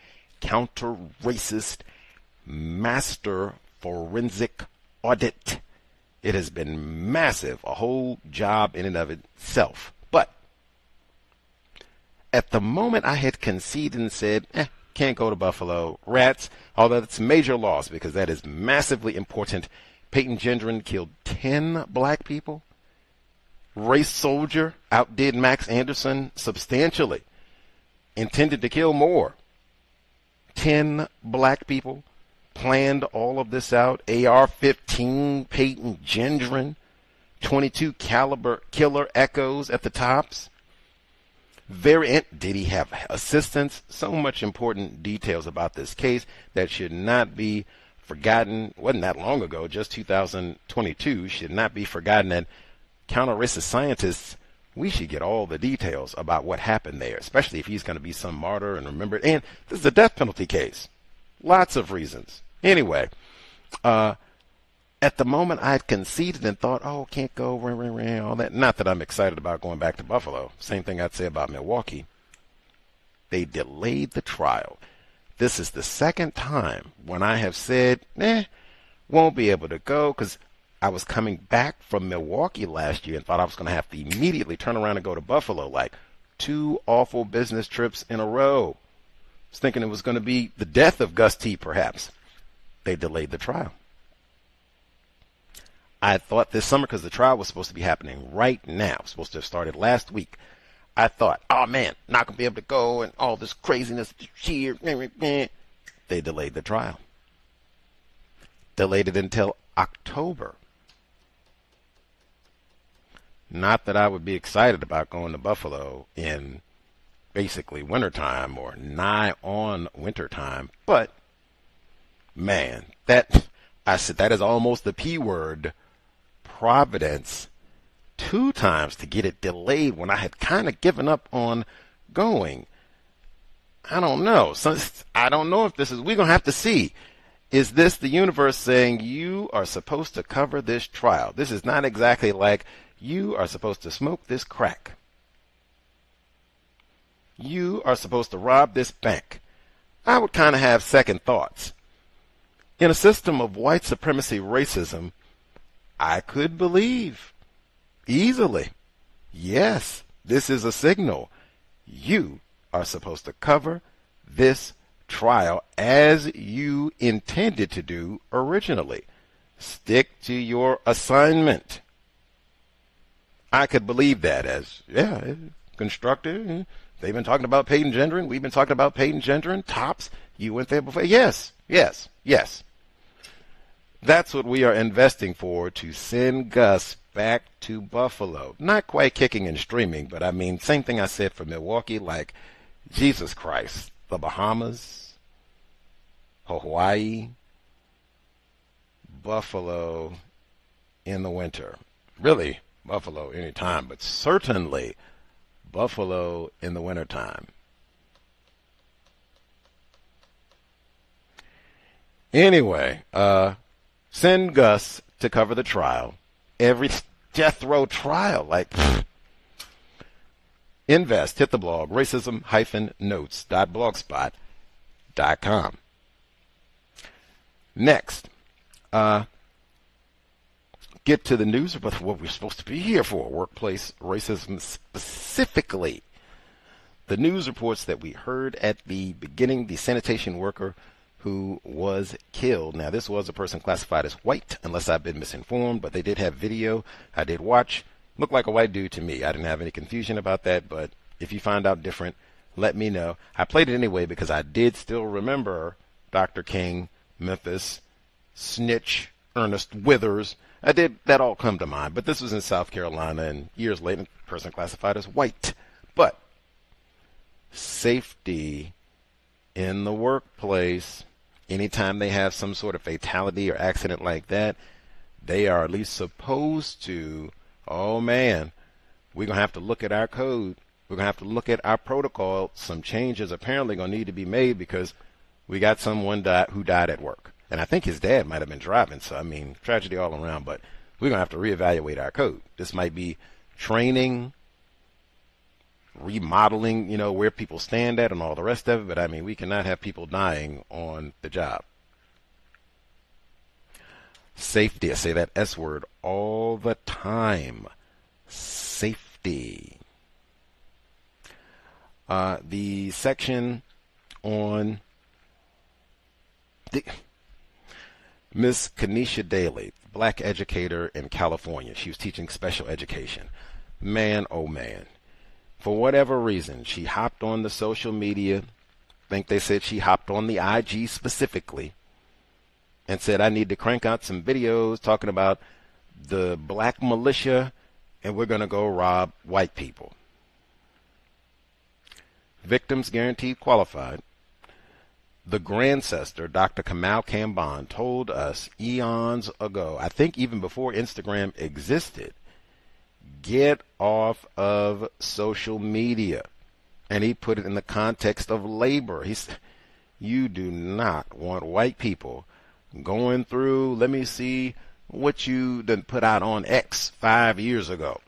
counter-racist, master forensic audit. It has been massive, a whole job in and of itself. But at the moment I had conceded and said, can't go to Buffalo. Rats, although it's a major loss because that is massively important. Peyton Gendron killed 10 black people. Race Soldier outdid Max Anderson substantially. Intended to kill more. 10 black people. Planned all of this out. AR-15, Peyton Gendron. 22 caliber killer echoes at the tops. Did he have assistance? So much important details about this case that should not be forgotten. Wasn't that long ago, just 2022. Should not be forgotten. And counter-racist scientists, we should get all the details about what happened there, especially if he's going to be some martyr and remembered. And this is a death penalty case. Lots of reasons. Anyway, at the moment I had conceded and thought, can't go, all that. Not that I'm excited about going back to Buffalo. Same thing I'd say about Milwaukee. They delayed the trial. This is the second time when I have said, won't be able to go, because I was coming back from Milwaukee last year and thought I was going to have to immediately turn around and go to Buffalo, like 2 awful business trips in a row. I was thinking it was going to be the death of Gus T, perhaps. They delayed the trial. I thought this summer, because the trial was supposed to be happening right now, supposed to have started last week. I thought, not going to be able to go and all this craziness here. They delayed the trial. Delayed it until October. Not that I would be excited about going to Buffalo in basically wintertime or nigh on wintertime, but man, that is almost the P word. Providence 2 times to get it delayed when I had kind of given up on going. I don't know. I don't know if we're going to have to see. Is this the universe saying you are supposed to cover this trial? This is not exactly like you are supposed to smoke this crack. You are supposed to rob this bank. I would kind of have second thoughts. In a system of white supremacy racism, I could believe easily, yes, this is a signal. You are supposed to cover this trial as you intended to do originally. Stick to your assignment. I could believe that as, constructive. They've been talking about Peyton Gendron. We've been talking about Peyton Gendron. Tops, you went there before. Yes. That's what we are investing for, to send Gus back to Buffalo. Not quite kicking and streaming, but I mean, same thing I said for Milwaukee, like, Jesus Christ, the Bahamas, Hawaii, Buffalo in the winter. Really, Buffalo anytime, but certainly Buffalo in the wintertime. Anyway, send Gus to cover the trial. Every death row trial, invest, hit the blog, racism-notes.blogspot.com. Next, get to the news about what we're supposed to be here for, workplace racism specifically. The news reports that we heard at the beginning, the sanitation worker who was killed. Now, this was a person classified as white, unless I've been misinformed, but they did have video. I did watch. Looked like a white dude to me. I didn't have any confusion about that, but if you find out different, let me know. I played it anyway because I did still remember Dr. King, Memphis, Snitch, Ernest Withers. That all come to mind, but this was in South Carolina, and years later, a person classified as white. But safety in the workplace, anytime they have some sort of fatality or accident like that, they are at least supposed to, we're going to have to look at our code. We're going to have to look at our protocol. Some changes apparently going to need to be made because we got someone who died at work. And I think his dad might have been driving. So, I mean, tragedy all around. But we're going to have to reevaluate our code. This might be training, remodeling, you know, where people stand at and all the rest of it. But, I mean, we cannot have people dying on the job. Safety. I say that S word all the time. Safety. The section on Miss Kanisha Daly, black educator in California. She was teaching special education. Man, oh man. For whatever reason, she hopped on the social media. I think they said she hopped on the IG specifically and said, I need to crank out some videos talking about the black militia and we're going to go rob white people. Victims guaranteed qualified. The grandcestor, Dr. Kamal Kamban, told us eons ago, I think even before Instagram existed, get off of social media. And he put it in the context of labor. He said, you do not want white people going through, let me see what you done put out on X 5 years ago.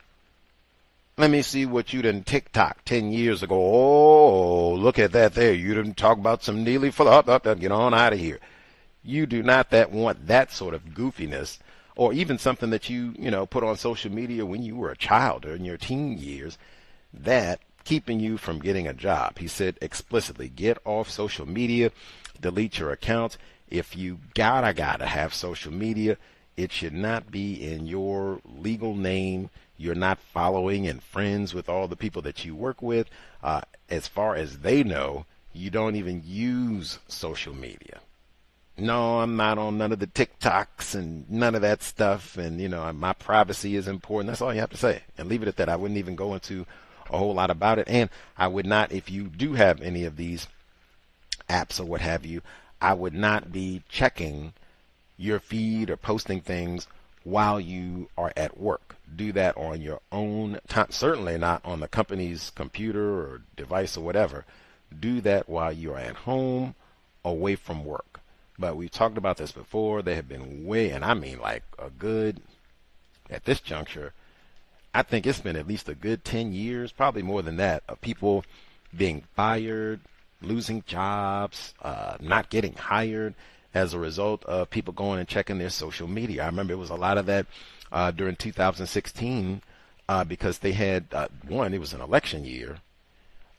Let me see what you done TikTok 10 years ago. Oh, look at that there. You didn't talk about some Neely Fuller. Get on out of here. You do not want that sort of goofiness, or even something that you put on social media when you were a child or in your teen years, that keeping you from getting a job. He said explicitly, get off social media, delete your accounts. If you gotta have social media, it should not be in your legal name. You're not following and friends with all the people that you work with. As far as they know, you don't even use social media. No, I'm not on none of the TikToks and none of that stuff. And, my privacy is important. That's all you have to say. And leave it at that. I wouldn't even go into a whole lot about it. And I would not, if you do have any of these apps or what have you, I would not be checking your feed or posting things while you are at work. Do that on your own time. Certainly not on the company's computer or device or whatever. Do that while you're at home, away from work. But we've talked about this before. There have been and I mean like a good, at this juncture, I think it's been at least a good 10 years, probably more than that, of people being fired, losing jobs, not getting hired as a result of people going and checking their social media. I remember it was a lot of that during 2016 because they had, it was an election year,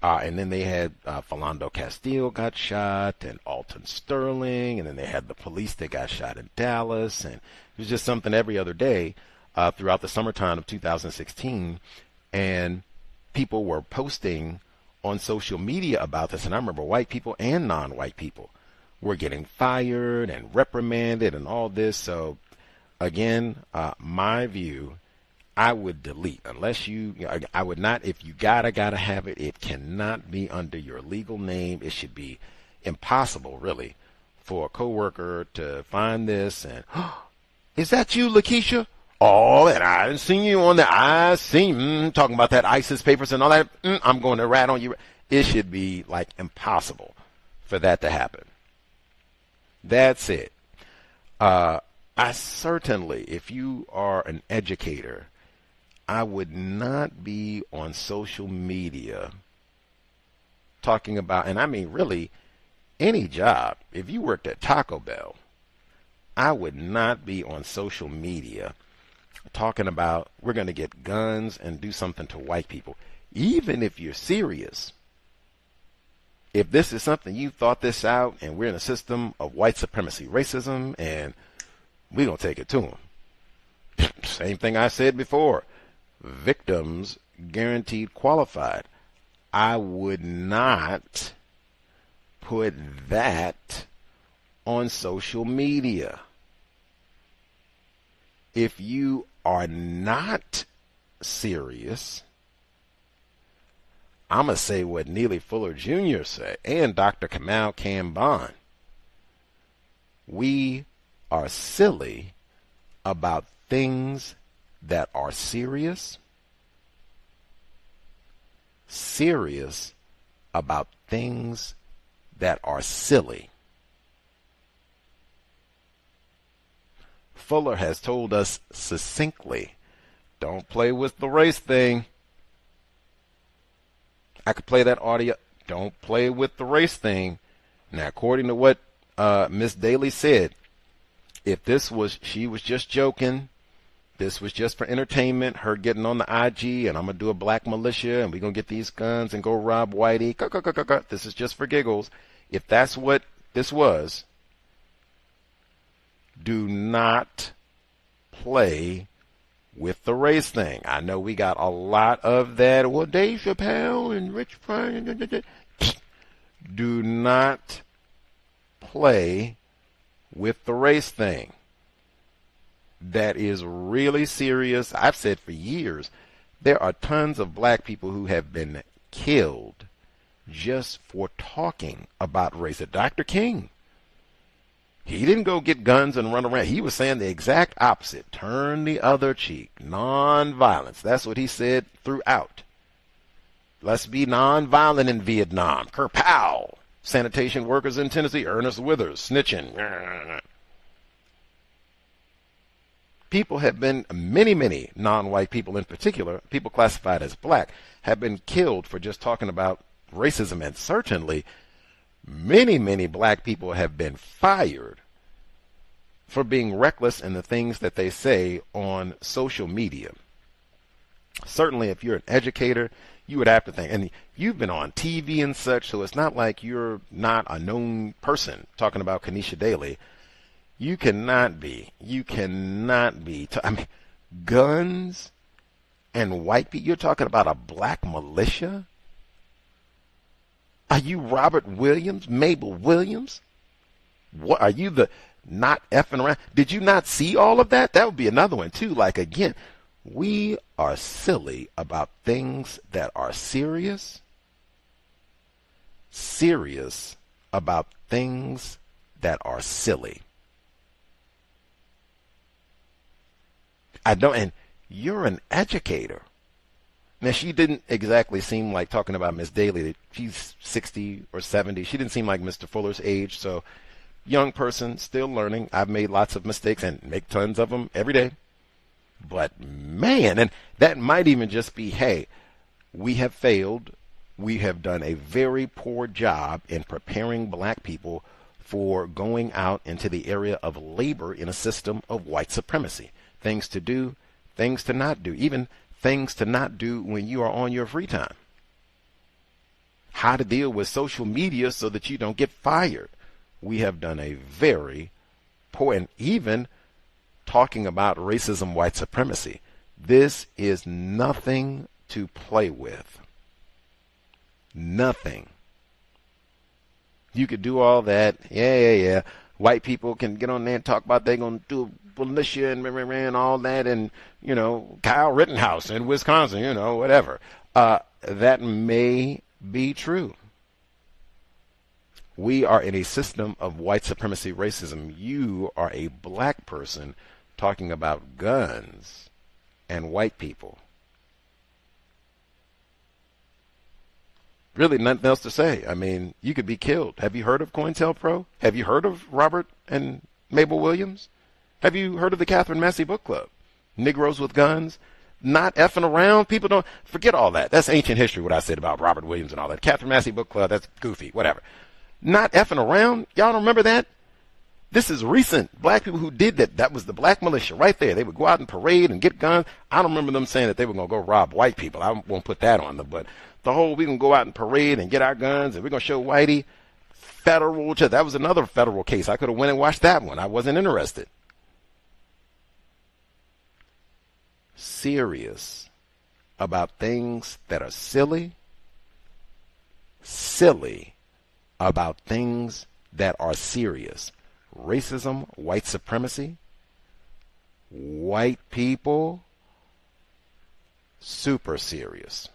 and then they had Philando Castile got shot and Alton Sterling, and then they had the police that got shot in Dallas, and it was just something every other day throughout the summertime of 2016, and people were posting on social media about this, and I remember white people and non-white people were getting fired and reprimanded and all this. So again, my view, I would delete unless I would not. If you gotta have it, it cannot be under your legal name. It should be impossible, really, for a coworker to find this and, is that you, Lakeisha? Oh, and I didn't see you on that. I seen talking about that ISIS papers and all that. I'm going to rat on you. It should be like impossible for that to happen. That's it. I certainly, if you are an educator, I would not be on social media talking about, and I mean really any job. If you worked at Taco Bell, I would not be on social media talking about we're going to get guns and do something to white people. Even if you're serious, if this is something you thought this out and we're in a system of white supremacy, racism, and we're going to take it to them. Same thing I said before. Victims guaranteed qualified. I would not put that on social media. If you are not serious, I'm going to say what Neely Fuller Jr. said and Dr. Kamal Kamban. We are silly about things that are serious. serious about things that are silly. Fuller has told us succinctly, don't play with the race thing. I could play that audio. Don't play with the race thing. Now, according to what Miss Daly said, if she was just joking, this was just for entertainment, her getting on the IG, and I'm going to do a black militia, and we're going to get these guns and go rob Whitey. This is just for giggles. If that's what this was, do not play with the race thing. I know we got a lot of that. Well, Dave Chappelle and Rich Pryor. Do not play with the race thing. That is really serious. I've said for years, there are tons of black people who have been killed just for talking about race. Dr. King, he didn't go get guns and run around. He was saying the exact opposite. Turn the other cheek. Nonviolence. That's what he said throughout. Let's be nonviolent in Vietnam. Kerpow. Sanitation workers in Tennessee. Ernest Withers. Snitching. People have been, many non-white people in particular, people classified as black, have been killed for just talking about racism, and certainly many black people have been fired for being reckless in the things that they say on social media. Certainly, if you're an educator, you would have to think, and you've been on TV and such, so it's not like you're not a known person talking about Kanisha Daly. You cannot be. I mean, guns and white people. You're talking about a black militia? Are you Robert Williams, Mabel Williams? What are you, the not effing around? Did you not see all of that? That would be another one too. Like, again, we are silly about things that are serious. Serious about things that are silly. And you're an educator. Now, she didn't exactly seem like, talking about Miss Daly, she's 60 or 70. She didn't seem like Mr. Fuller's age. So, young person, still learning. I've made lots of mistakes and make tons of them every day. But, man, and that might even just be, hey, we have failed. We have done a very poor job in preparing black people for going out into the area of labor in a system of white supremacy. Things to do, things to not do, even things to not do when you are on your free time. How to deal with social media so that you don't get fired. We have done a very poor, and even talking about racism, white supremacy. This is nothing to play with. Nothing. You could do all that. Yeah. White people can get on there and talk about they're going to do militia and all that, and, Kyle Rittenhouse in Wisconsin, whatever. That may be true. We are in a system of white supremacy racism. You are a black person talking about guns and white people. Really nothing else to say. I mean, you could be killed. Have you heard of COINTELPRO? Have you heard of Robert and Mabel Williams? Have you heard of the Catherine Massey Book Club? Negroes with guns? Not effing around? People don't forget all that. That's ancient history, what I said about Robert Williams and all that. Catherine Massey Book Club, that's goofy, whatever. Not effing around? Y'all don't remember that? This is recent. Black people who did that. That was the black militia right there. They would go out and parade and get guns. I don't remember them saying that they were going to go rob white people. I won't put that on them, but the whole, we can go out and parade and get our guns and we're going to show Whitey federal. That was another federal case. I could have went and watched that one. I wasn't interested. Serious about things that are silly. Silly about things that are serious. Racism, white supremacy, white people, super serious.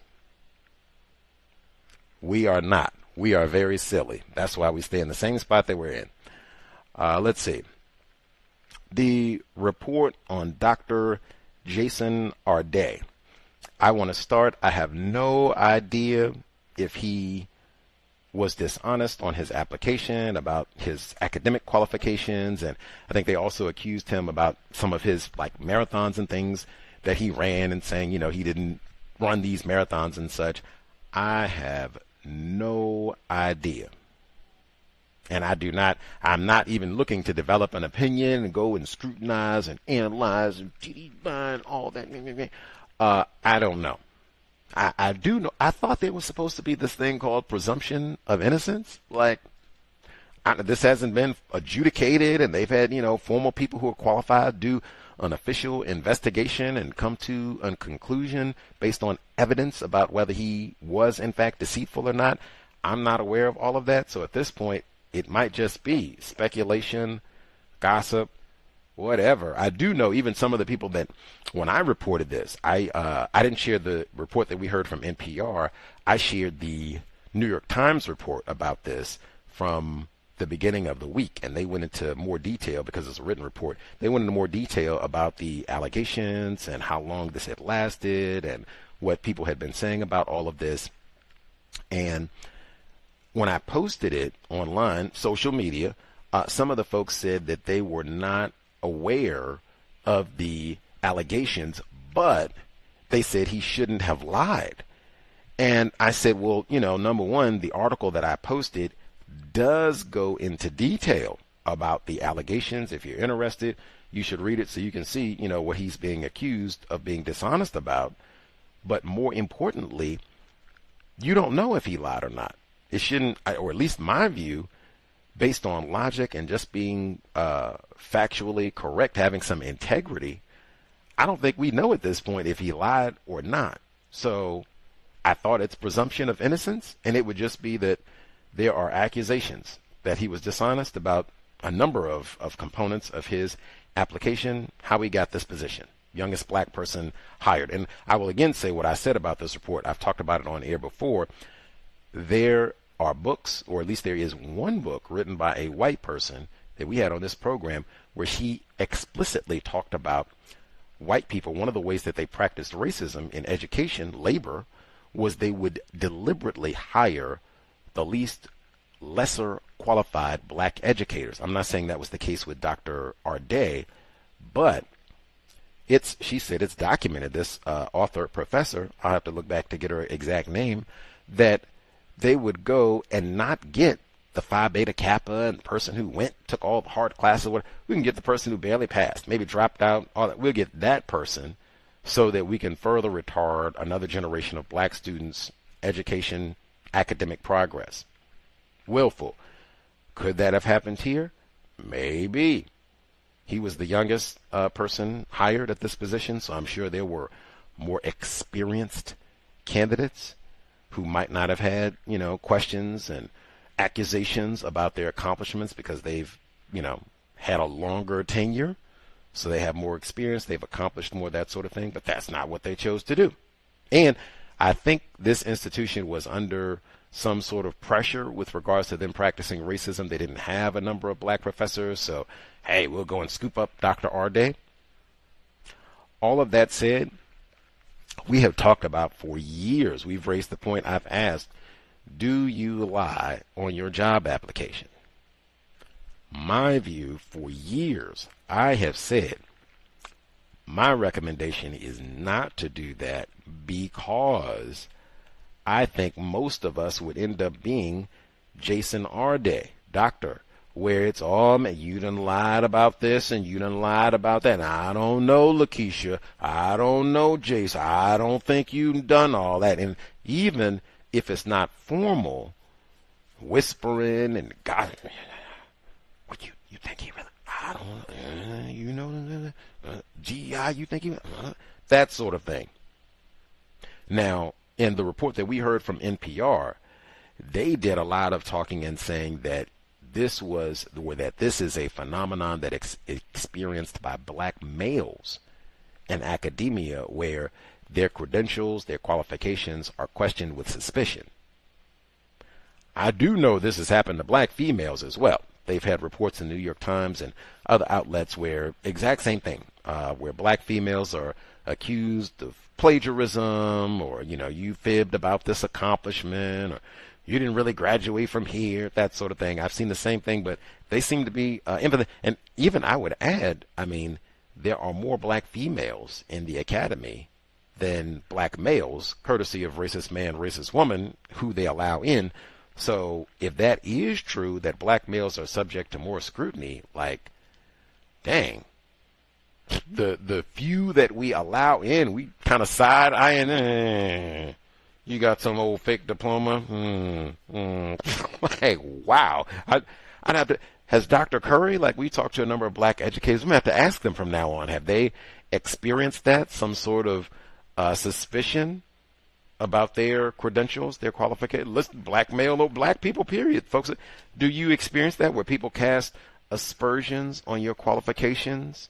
We are not. We are very silly. That's why we stay in the same spot that we're in. Let's see. The report on Dr. Jason Arday. I want to start. I have no idea if he was dishonest on his application about his academic qualifications. And I think they also accused him about some of his like marathons and things that he ran and saying, he didn't run these marathons and such. I have no idea. And I'm not even looking to develop an opinion and go and scrutinize and analyze and find all that. I don't know. I do know. I thought there was supposed to be this thing called presumption of innocence. Like, this hasn't been adjudicated, and they've had, formal people who are qualified do an official investigation and come to a conclusion based on evidence about whether he was, in fact, deceitful or not. I'm not aware of all of that. So at this point, it might just be speculation, gossip, whatever. I do know even some of the people that, when I reported this, I didn't share the report that we heard from NPR. I shared the New York Times report about this from the beginning of the week, and they went into more detail because it's a written report. They went into more detail about the allegations and how long this had lasted and what people had been saying about all of this. And when I posted it online, social media, some of the folks said that they were not aware of the allegations, but they said he shouldn't have lied. And I said, well, number one, the article that I posted does go into detail about the allegations. If you're interested, you should read it so you can see, what he's being accused of being dishonest about. But more importantly, you don't know if he lied or not. It shouldn't, or at least my view, based on logic and just being factually correct, having some integrity, I don't think we know at this point if he lied or not. So I thought it's presumption of innocence, and it would just be that there are accusations that he was dishonest about a number of components of his application, how he got this position. Youngest black person hired. And I will again say what I said about this report. I've talked about it on air before. There are books, or at least there is one book written by a white person that we had on this program where she explicitly talked about white people. One of the ways that they practiced racism in education, labor, was they would deliberately hire the lesser qualified black educators. I'm not saying that was the case with Dr. Arday, but she said it's documented, this author, professor, I'll have to look back to get her exact name, that they would go and not get the Phi Beta Kappa and the person who took all the hard classes. We can get the person who barely passed, maybe dropped out, all that. We'll get that person so that we can further retard another generation of black students' education, academic progress. Willful. Could that have happened here? Maybe. He was the youngest person hired at this position, so I'm sure there were more experienced candidates who might not have had, questions and accusations about their accomplishments because they've, had a longer tenure. So they have more experience. They've accomplished more, that sort of thing. But that's not what they chose to do. And I think this institution was under some sort of pressure with regards to them practicing racism. They didn't have a number of black professors. So, hey, we'll go and scoop up Dr. Arday. All of that said, we have talked about for years, we've raised the point, I've asked, do you lie on your job application? My view for years, I have said, my recommendation is not to do that because I think most of us would end up being Jason Arday, doctor, where it's all, you done lied about this and you done lied about that. And I don't know, Lakeisha. I don't know, Jace. I don't think you've done all that. And even if it's not formal, whispering and God, what you think he really, I don't, GI, you think he, that sort of thing. Now, in the report that we heard from NPR, they did a lot of talking and saying that this is a phenomenon that experienced by black males in academia where their credentials, their qualifications are questioned with suspicion. I do know this has happened to black females as well. They've had reports in the New York Times and other outlets where exact same thing, where black females are accused of plagiarism, or, you fibbed about this accomplishment, or you didn't really graduate from here, that sort of thing. I've seen the same thing, but they seem to be empathetic. And even I would add, there are more black females in the academy than black males, courtesy of racist man, racist woman, who they allow in. So if that is true, that black males are subject to more scrutiny, like, dang, the few that we allow in, we kind of side-eyeing, you got some old fake diploma? Like, wow. I'd have to, has Dr. Curry, like, we talked to a number of black educators, we have to ask them from now on, have they experienced that, some sort of suspicion about their credentials, their qualifications? Listen, black male or black people, period. Folks, do you experience that where people cast aspersions on your qualifications?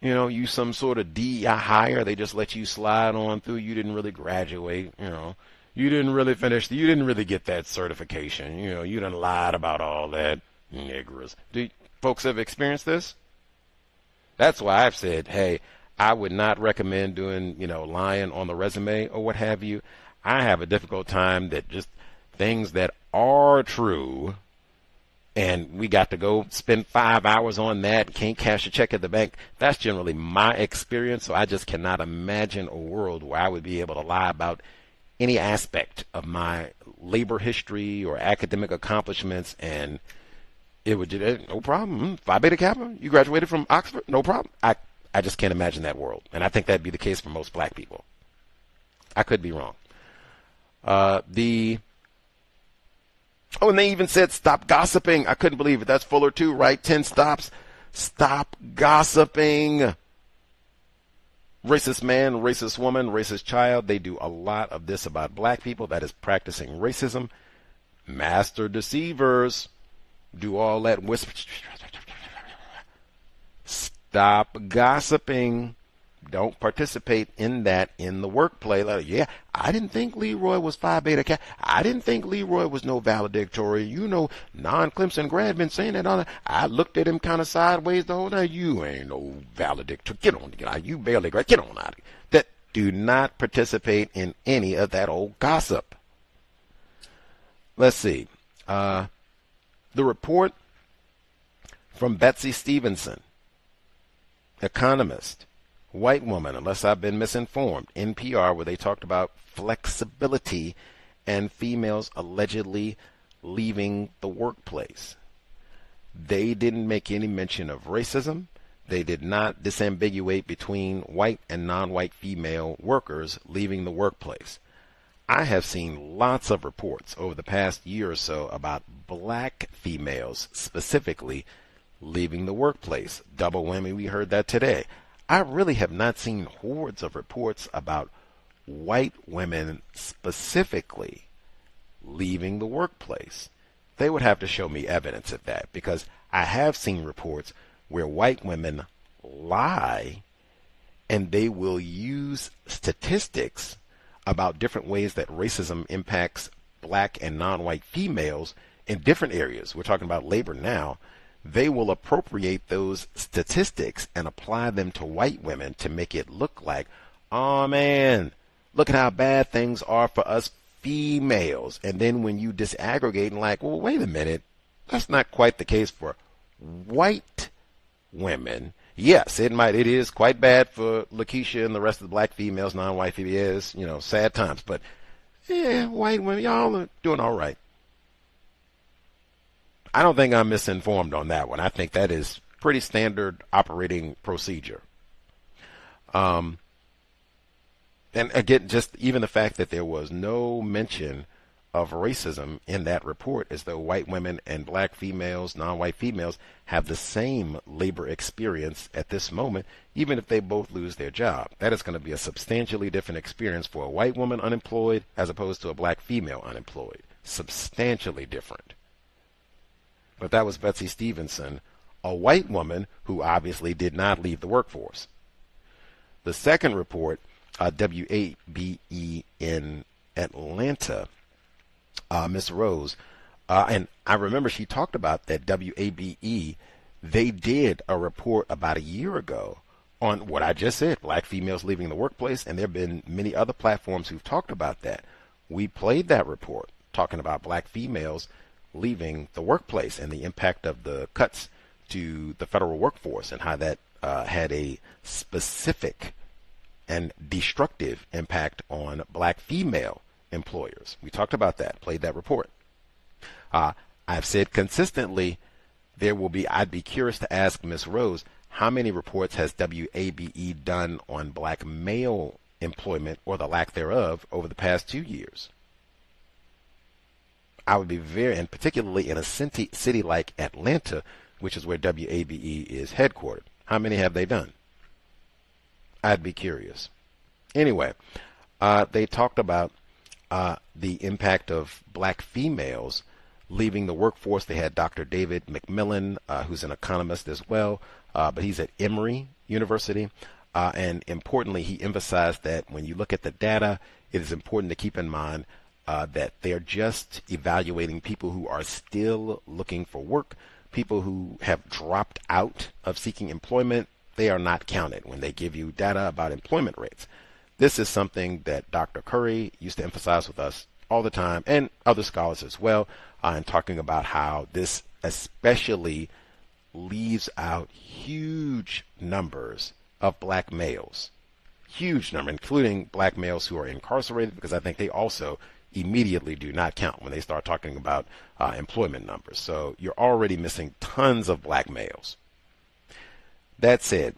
You some sort of DEI hire, they just let you slide on through. You didn't really graduate, you didn't really finish, you didn't really get that certification, you done lied about all that, niggers. Do folks have experienced this? That's why I've said, hey, I would not recommend doing, lying on the resume or what have you. I have a difficult time that just things that are true, and we got to go spend 5 hours on that, can't cash a check at the bank. That's generally my experience, so I just cannot imagine a world where I would be able to lie about any aspect of my labor history or academic accomplishments, and it would just, no problem. Phi Beta Kappa, you graduated from Oxford, no problem. I just can't imagine that world, and I think that'd be the case for most black people. I could be wrong. And they even said, stop gossiping. I couldn't believe it. That's Fuller too, right? 10 stops. Stop gossiping. Racist man, racist woman, racist child. They do a lot of this about black people. That is practicing racism. Master deceivers do all that whisper. Stop gossiping. Don't participate in that in the workplace. Like, yeah, I didn't think Leroy was Phi Beta Kappa. I didn't think Leroy was no valedictorian. Non-Clemson grad been saying that all that. I looked at him kind of sideways the whole time. You ain't no valedictorian. Get on, you barely grad. Get on out of here. That do not participate in any of that old gossip. Let's see. The report from Betsy Stevenson, economist. White woman, unless I've been misinformed, NPR, where they talked about flexibility and females allegedly leaving the workplace. They didn't make any mention of racism. They did not disambiguate between white and non-white female workers leaving the workplace. I have seen lots of reports over the past year or so about black females specifically leaving the workplace. Double whammy, we heard that today. I really have not seen hordes of reports about white women specifically leaving the workplace. They would have to show me evidence of that, because I have seen reports where white women lie and they will use statistics about different ways that racism impacts black and non-white females in different areas. We're talking about labor now. They will appropriate those statistics and apply them to white women to make it look like, oh man, look at how bad things are for us females. And then when you disaggregate and like, well, wait a minute, that's not quite the case for white women. Yes, it is quite bad for Lakeisha and the rest of the black females, non-white females, sad times. But yeah, white women, y'all are doing all right. I don't think I'm misinformed on that one. I think that is pretty standard operating procedure. And again, just even the fact that there was no mention of racism in that report, as though white women and black females, non-white females, have the same labor experience at this moment, even if they both lose their job. That is going to be a substantially different experience for a white woman unemployed as opposed to a black female unemployed. Substantially different. But that was Betsy Stevenson, a white woman who obviously did not leave the workforce. The second report, WABE in Atlanta, Miss Rose, and I remember she talked about that WABE. They did a report about a year ago on what I just said, black females leaving the workplace, and there have been many other platforms who've talked about that. We played that report talking about black females leaving the workplace and the impact of the cuts to the federal workforce and how that had a specific and destructive impact on black female employers. We talked about that, played that report. I've said consistently I'd be curious to ask Ms. Rose, how many reports has WABE done on black male employment or the lack thereof over the past 2 years? I would be and particularly in a city like Atlanta, which is where WABE is headquartered. How many have they done? I'd be curious. Anyway, they talked about the impact of black females leaving the workforce. They had Dr. David McMillon, who's an economist as well, but he's at Emory University. And importantly, he emphasized that when you look at the data, it is important to keep in mind that they're just evaluating people who are still looking for work. People who have dropped out of seeking employment, they are not counted when they give you data about employment rates. This is something that Dr. Curry used to emphasize with us all the time, and other scholars as well, and talking about how this especially leaves out huge numbers of black males, huge number, including black males who are incarcerated, because I think they also immediately do not count when they start talking about employment numbers. So you're already missing tons of black males. That said,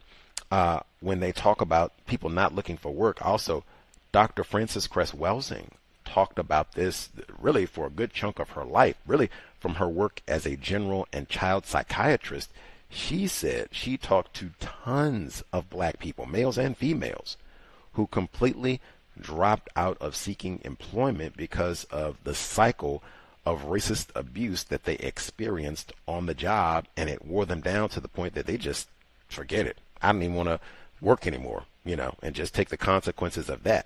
when they talk about people not looking for work, also Dr. Frances Cress Welsing talked about this really for a good chunk of her life, really from her work as a general and child psychiatrist. She said she talked to tons of black people, males and females, who completely dropped out of seeking employment because of the cycle of racist abuse that they experienced on the job, and it wore them down to the point that they just forget it. I don't even want to work anymore, and just take the consequences of that.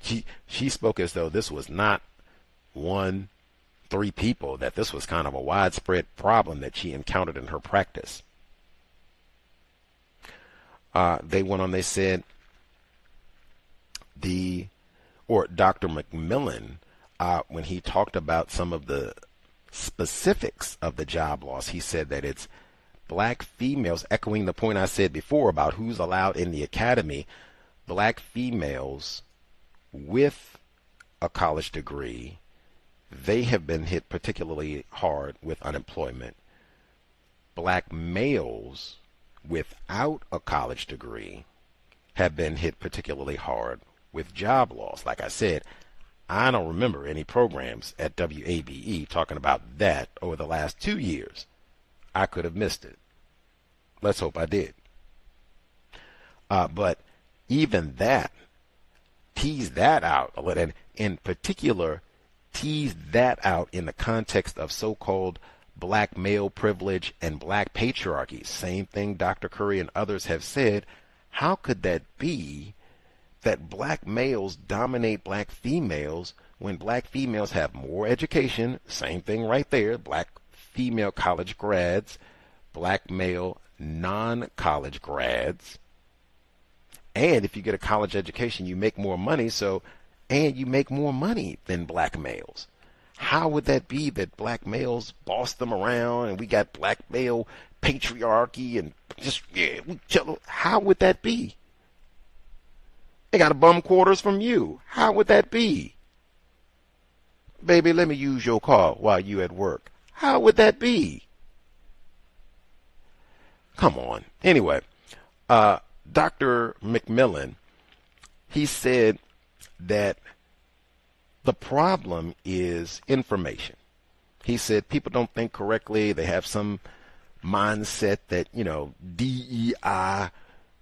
She spoke as though this was not 1-3 people, that this was kind of a widespread problem that she encountered in her practice. They went on, they said, Dr. McMillon, when he talked about some of the specifics of the job loss, he said that it's black females, echoing the point I said before about who's allowed in the academy, black females with a college degree, they have been hit particularly hard with unemployment. Black males without a college degree have been hit particularly hard with job loss. Like I said, I don't remember any programs at WABE talking about that over the last 2 years. I could have missed it. Let's hope I did. But even that, tease that out a little, and in particular, tease that out in the context of so-called black male privilege and black patriarchy. Same thing Dr. Curry and others have said. How could that be that black males dominate black females when black females have more education? Same thing right there. Black female college grads, black male non-college grads. And if you get a college education, you make more money. And you make more money than black males. How would that be that black males boss them around and we got black male patriarchy and how would that be? They got to bum quarters from you. How would that be? Baby, let me use your car while you at work. How would that be? Come on. Anyway, Dr. McMillon, he said that the problem is information. He said people don't think correctly. They have some mindset that, DEI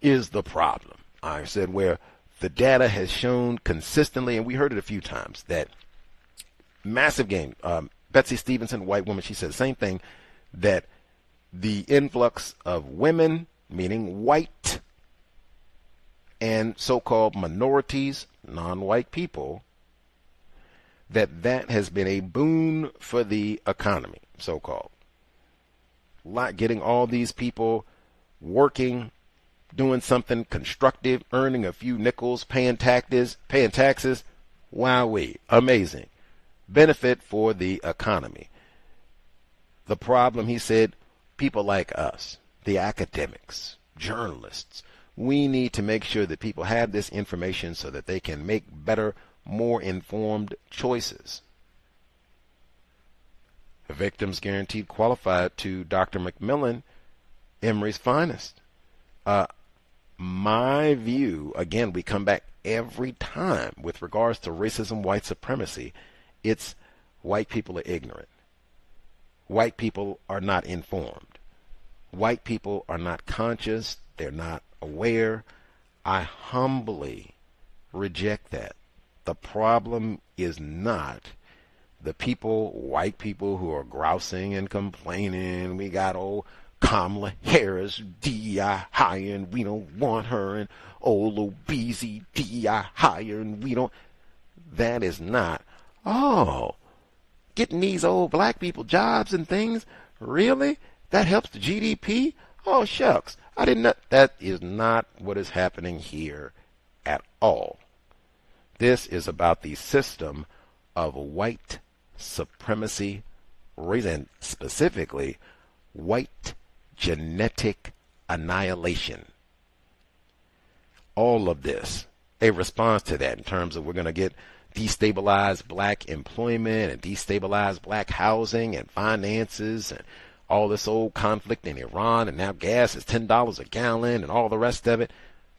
is the problem. I said where the data has shown consistently, and we heard it a few times, that massive gain. Betsy Stevenson, white woman, she said the same thing, that the influx of women, meaning white, and so-called minorities, non-white people, that has been a boon for the economy, so-called. Getting all these people working doing something constructive, earning a few nickels, paying taxes. Wowee, amazing. Benefit for the economy. The problem, he said, people like us, the academics, journalists, we need to make sure that people have this information so that they can make better, more informed choices. The victims guaranteed qualified to Dr. McMillon, Emory's finest. My view, again, we come back every time with regards to racism, white supremacy, it's white people are ignorant. White people are not informed. White people are not conscious. They're not aware. I humbly reject that. The problem is not the people, white people who are grousing and complaining. We got old Kamala Harris, DEI higher, and we don't want her, and old obesity, DEI higher, and we don't. That is not. Oh, getting these old black people jobs and things, really? That helps the GDP? Oh, shucks. I didn't know. That is not what is happening here at all. This is about the system of white supremacy, and specifically white genetic annihilation. All of this, a response to that in terms of we're going to get destabilized black employment and destabilized black housing and finances and all this old conflict in Iran, and now gas is $10 a gallon and all the rest of it.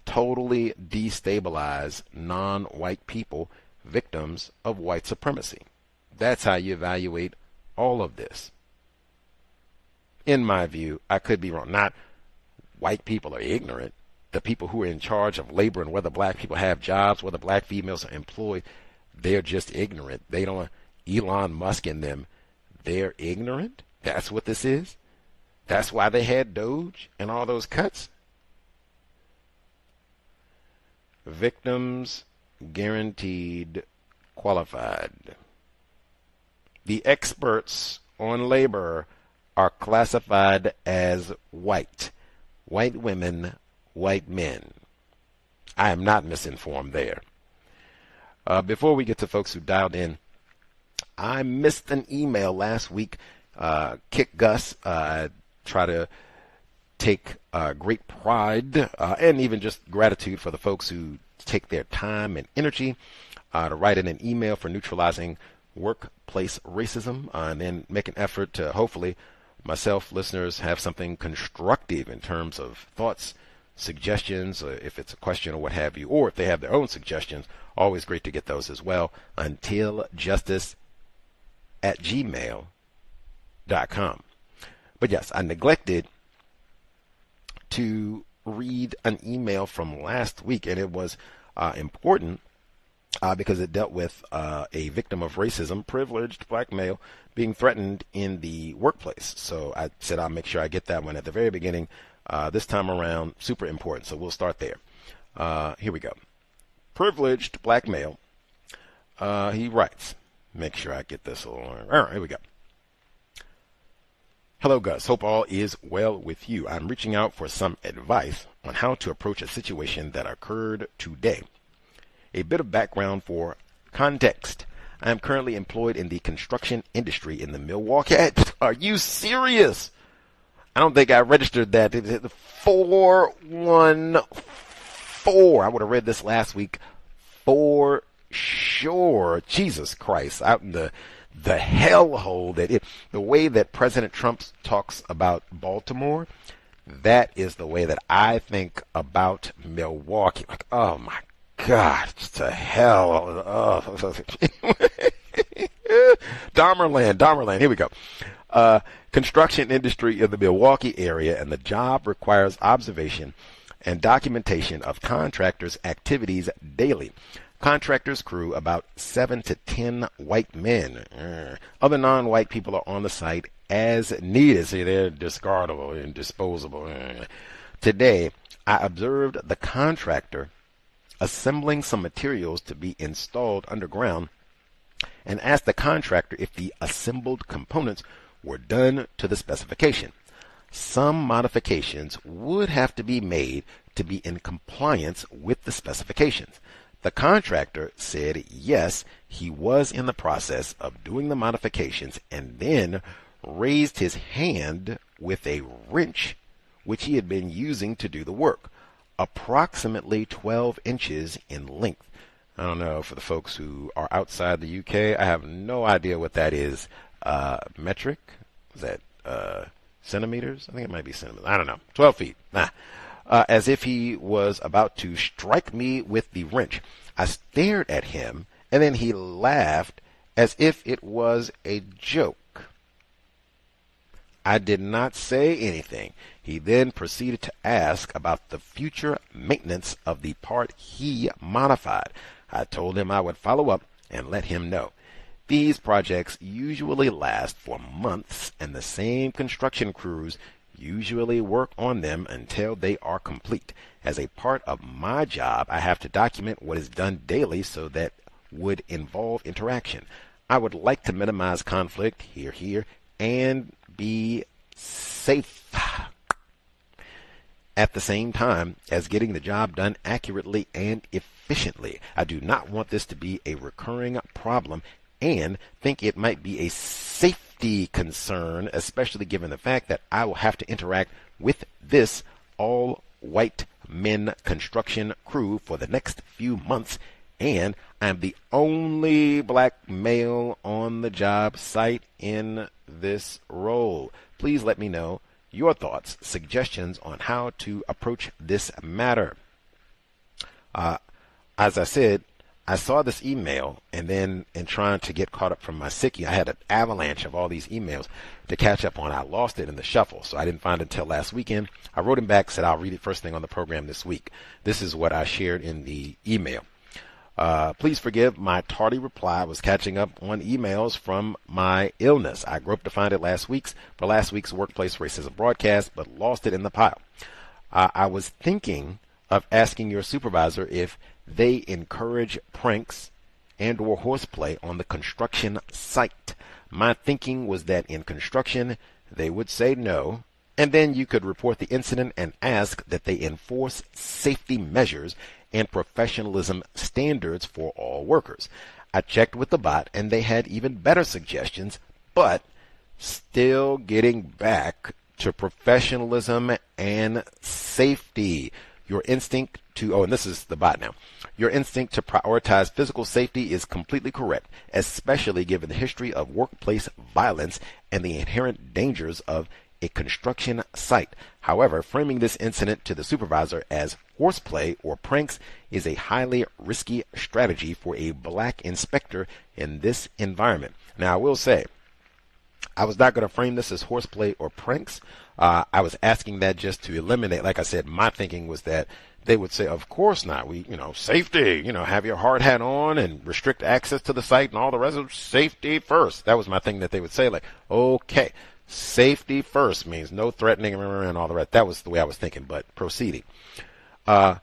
Totally destabilize non-white people, victims of white supremacy. That's how you evaluate all of this. In my view, I could be wrong. Not white people are ignorant. The people who are in charge of labor and whether black people have jobs, whether black females are employed, they're just ignorant. They don't, Elon Musk and them, they're ignorant. That's what this is. That's why they had Doge and all those cuts. Victims guaranteed qualified. The experts on labor are classified as white. White women, white men. I am not misinformed there. Before we get to folks who dialed in, I missed an email last week. Kick Gus, try to take great pride and even just gratitude for the folks who take their time and energy to write in an email for Neutralizing Workplace Racism, and then make an effort to hopefully myself, listeners, have something constructive in terms of thoughts, suggestions, if it's a question or what have you, or if they have their own suggestions. Always great to get those as well. untiljustice@gmail.com. But yes, I neglected to read an email from last week, and it was important because it dealt with a victim of racism, privileged black male, being threatened in the workplace. So I said I'll make sure I get that one at the very beginning. This time around, super important. So we'll start there. Here we go. Privileged black male. He writes, make sure I get this all right. Here we go. Hello, Gus. Hope all is well with you. I'm reaching out for some advice on how to approach a situation that occurred today. A bit of background for context. I am currently employed in the construction industry in the Milwaukee. Are you serious? I don't think I registered that. 414. I would have read this last week for sure. Jesus Christ. Out in the hellhole that the way that President Trump talks about Baltimore, that is the way that I think about Milwaukee. Like, oh my God, it's a hell. Oh. Dahmerland. Here we go. Construction industry of the Milwaukee area, and the job requires observation and documentation of contractors' activities daily. Contractors crew about 7 to 10 white men. Other non-white people are on the site as needed. See, they're discardable and disposable. Today, I observed the contractor assembling some materials to be installed underground and asked the contractor if the assembled components were done to the specification. some modifications would have to be made to be in compliance with the specifications. The contractor said yes, he was in the process of doing the modifications, and then raised his hand with a wrench which he had been using to do the work, approximately 12 inches in length. I don't know, for the folks who are outside the UK, I have no idea what that is. Metric? Is that centimeters? I think it might be centimeters. I don't know. 12 feet. As if he was about to strike me with the wrench. I stared at him, and then he laughed as if it was a joke. I did not say anything. He then proceeded to ask about the future maintenance of the part he modified. I told him I would follow up and let him know. These projects usually last for months, and the same construction crews usually work on them until they are complete. As a part of my job, I have to document what is done daily, so that would involve interaction. I would like to minimize conflict, here, and be safe at the same time as getting the job done accurately and efficiently. I do not want this to be a recurring problem and think it might be a safety concern, especially given the fact that I will have to interact with this all-white men construction crew for the next few months, and I'm the only black male on the job site in this role. Please let me know your thoughts, suggestions on how to approach this matter. As I said, I saw this email, and then in trying to get caught up from my sickie, I had an avalanche of all these emails to catch up on. I lost it in the shuffle, so I didn't find it until last weekend. I wrote him back, said I'll read it first thing on the program this week. This is what I shared in the email. Please forgive my tardy reply. I was catching up on emails from my illness. I groped to find it for last week's workplace racism broadcast, but lost it in the pile. I was thinking of asking your supervisor if they encourage pranks and or horseplay on the construction site. My thinking was that in construction, they would say no, and then you could report the incident and ask that they enforce safety measures and professionalism standards for all workers. I checked with the bot, and they had even better suggestions, but still getting back to professionalism and safety. Your instinct to, and this is the bot now, your instinct to prioritize physical safety is completely correct, especially given the history of workplace violence and the inherent dangers of a construction site. However, framing this incident to the supervisor as horseplay or pranks is a highly risky strategy for a black inspector in this environment. Now, I will say, I was not going to frame this as horseplay or pranks. I was asking that just to eliminate, like I said, my thinking was that they would say, of course not. We, safety, have your hard hat on and restrict access to the site and all the rest of safety first. That was my thing that they would say, like, okay, safety first means no threatening and all the rest. That was the way I was thinking, but proceeding. The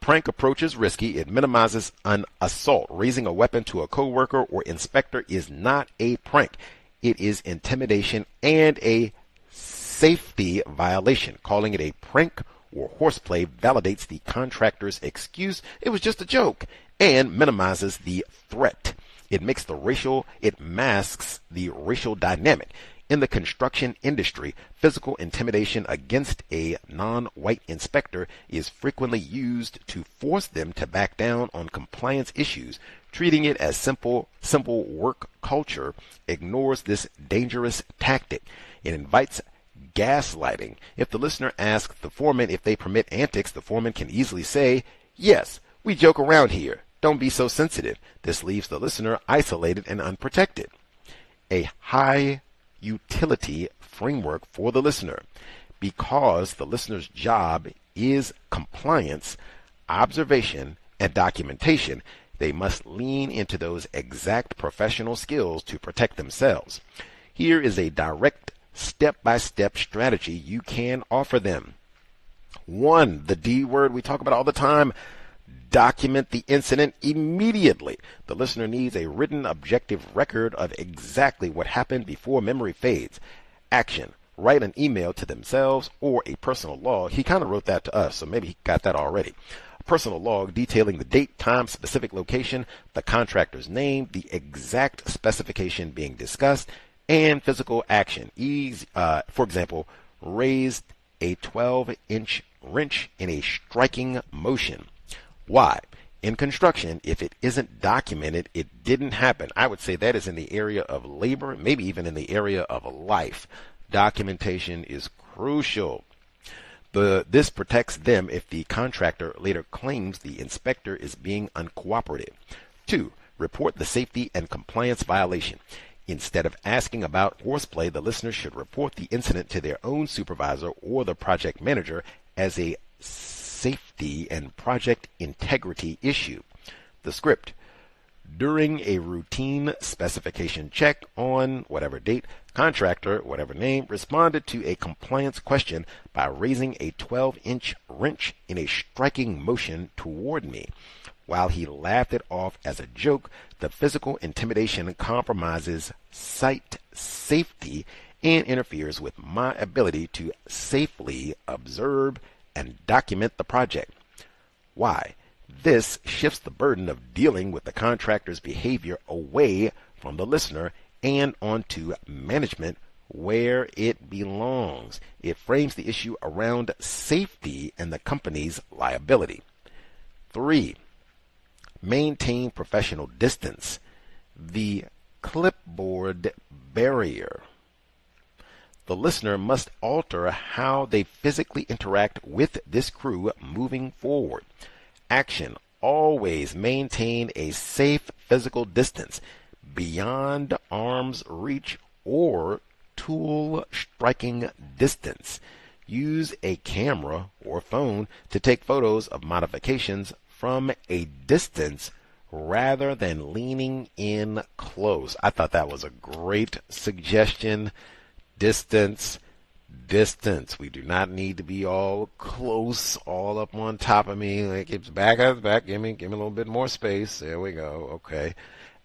prank approach is risky. It minimizes an assault. Raising a weapon to a coworker or inspector is not a prank. It is intimidation and a safety violation. Calling it a prank or horseplay validates the contractor's excuse. It was just a joke, and minimizes the threat. It masks the racial dynamic. In the construction industry, physical intimidation against a non-white inspector is frequently used to force them to back down on compliance issues. Treating it as simple work culture ignores this dangerous tactic. It invites gaslighting. If the listener asks the foreman if they permit antics, the foreman can easily say, "Yes, we joke around here. Don't be so sensitive." This leaves the listener isolated and unprotected. A high utility framework for the listener. Because the listener's job is compliance, observation, and documentation, they must lean into those exact professional skills to protect themselves. Here is a direct step-by-step strategy you can offer them. 1, the D word we talk about all the time. Document the incident immediately. The listener needs a written objective record of exactly what happened before memory fades. Action. write an email to themselves or a personal log. He kind of wrote that to us, so maybe he got that already. A personal log detailing the date, time, specific location, the contractor's name, the exact specification being discussed, and physical action. For example, raised a 12-inch wrench in a striking motion. Why? In construction, if it isn't documented, it didn't happen. I would say that is in the area of labor, maybe even in the area of life. Documentation is crucial. This protects them if the contractor later claims the inspector is being uncooperative. 2. Report the safety and compliance violation. Instead of asking about horseplay, the listener should report the incident to their own supervisor or the project manager as a safety and project integrity issue. The script. During a routine specification check on whatever date, contractor, whatever name, responded to a compliance question by raising a 12-inch wrench in a striking motion toward me. While he laughed it off as a joke, the physical intimidation compromises site safety and interferes with my ability to safely observe and document the project. Why? This shifts the burden of dealing with the contractor's behavior away from the listener and onto management where it belongs. It frames the issue around safety and the company's liability. 3. Maintain professional distance. The clipboard barrier. The listener must alter how they physically interact with this crew moving forward. Action. Always maintain a safe physical distance beyond arm's reach or tool striking distance. Use a camera or phone to take photos of modifications from a distance rather than leaning in close. I thought that was a great suggestion. Distance. We do not need to be all close, all up on top of me. Like it's back. Give me a little bit more space. There we go. Okay.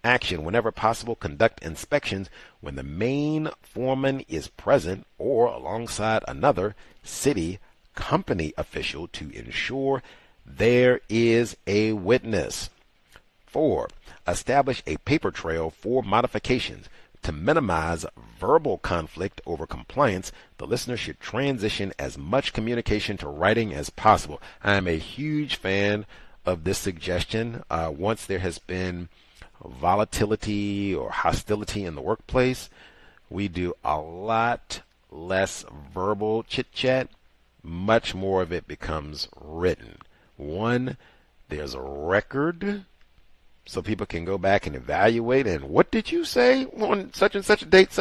Action. Whenever possible, conduct inspections when the main foreman is present or alongside another city company official to ensure there is a witness. 4. Establish a paper trail for modifications. To minimize verbal conflict over compliance, the listener should transition as much communication to writing as possible. I am a huge fan of this suggestion. Once there has been volatility or hostility in the workplace, we do a lot less verbal chit-chat. Much more of it becomes written. 1, there's a record so people can go back and evaluate. And what did you say on such and such a date,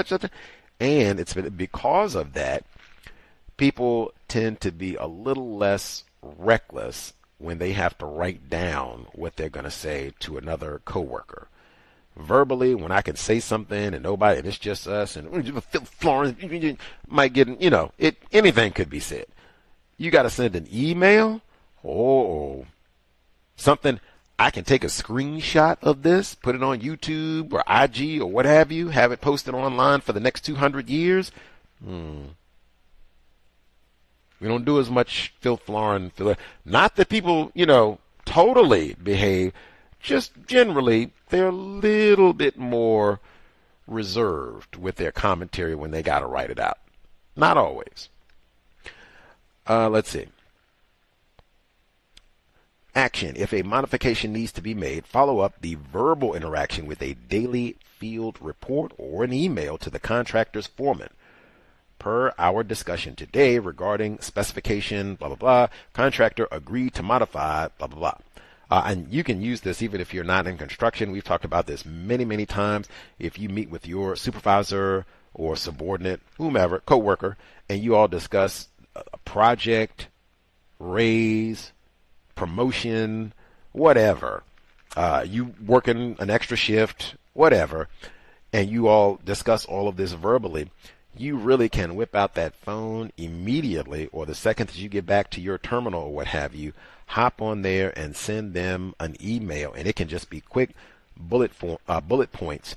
and it's because of that, people tend to be a little less reckless when they have to write down what they're going to say to another coworker. Verbally, when I can say something and nobody, and it's just us, and Florence might get, anything could be said. You got to send an email. Something. I can take a screenshot of this, put it on YouTube or IG or what have you, have it posted online for the next 200 years. We don't do as much filth, Lauren. Not that people, totally behave. Just generally, they're a little bit more reserved with their commentary when they got to write it out. Not always. Let's see. Action. If a modification needs to be made, follow up the verbal interaction with a daily field report or an email to the contractor's foreman. Per our discussion today regarding specification, blah, blah, blah, contractor agreed to modify, blah, blah, blah. And you can use this even if you're not in construction. We've talked about this many, many times. If you meet with your supervisor or subordinate, whomever, coworker, and you all discuss a project, raise, promotion, whatever, you working an extra shift, whatever, and you all discuss all of this verbally, you really can whip out that phone immediately, or the second that you get back to your terminal or what have you, hop on there and send them an email, and it can just be quick bullet points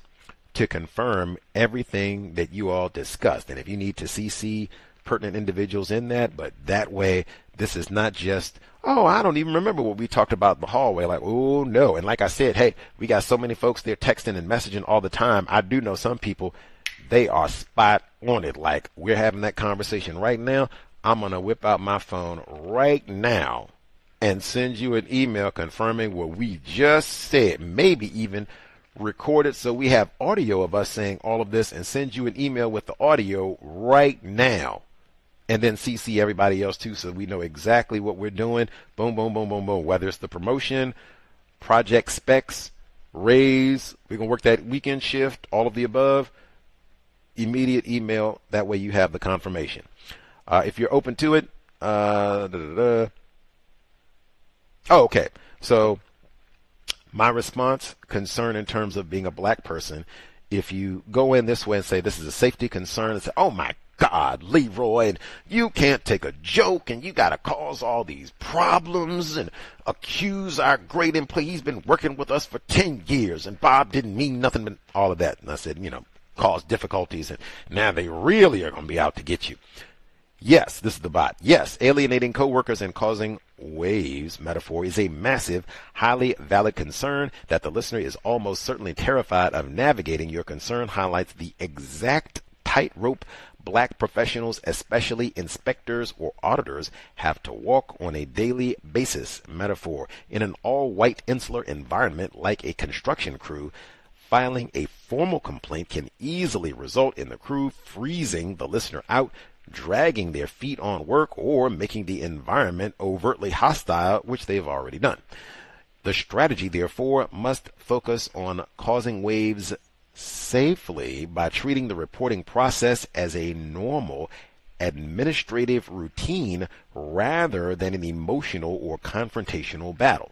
to confirm everything that you all discussed. And if you need to CC pertinent individuals in that, but that way, this is not just, oh, I don't even remember what we talked about in the hallway. Like, oh, no. And like I said, hey, we got so many folks there texting and messaging all the time. I do know some people, they are spot on it. Like, we're having that conversation right now. I'm going to whip out my phone right now and send you an email confirming what we just said, maybe even record it so we have audio of us saying all of this, and send you an email with the audio right now. And then CC everybody else too, so we know exactly what we're doing. Boom, boom, boom, boom, boom. Whether it's the promotion, project specs, raise, we're going to work that weekend shift, all of the above. Immediate email. That way you have the confirmation. If you're open to it, Oh, okay. So my response, concern in terms of being a black person, if you go in this way and say this is a safety concern, and say, oh my God, Leroy, and you can't take a joke, and you got to cause all these problems and accuse our great employee. He's been working with us for 10 years, and Bob didn't mean nothing but all of that. And I said, cause difficulties, and now they really are going to be out to get you. Yes, this is the bot. Yes, alienating coworkers and causing waves metaphor is a massive, highly valid concern that the listener is almost certainly terrified of navigating. Your concern highlights the exact tightrope black professionals, especially inspectors or auditors, have to walk on a daily basis. Metaphor. In an all-white insular environment like a construction crew, filing a formal complaint can easily result in the crew freezing the listener out, dragging their feet on work, or making the environment overtly hostile, which they've already done. The strategy, therefore, must focus on causing waves safely by treating the reporting process as a normal administrative routine rather than an emotional or confrontational battle.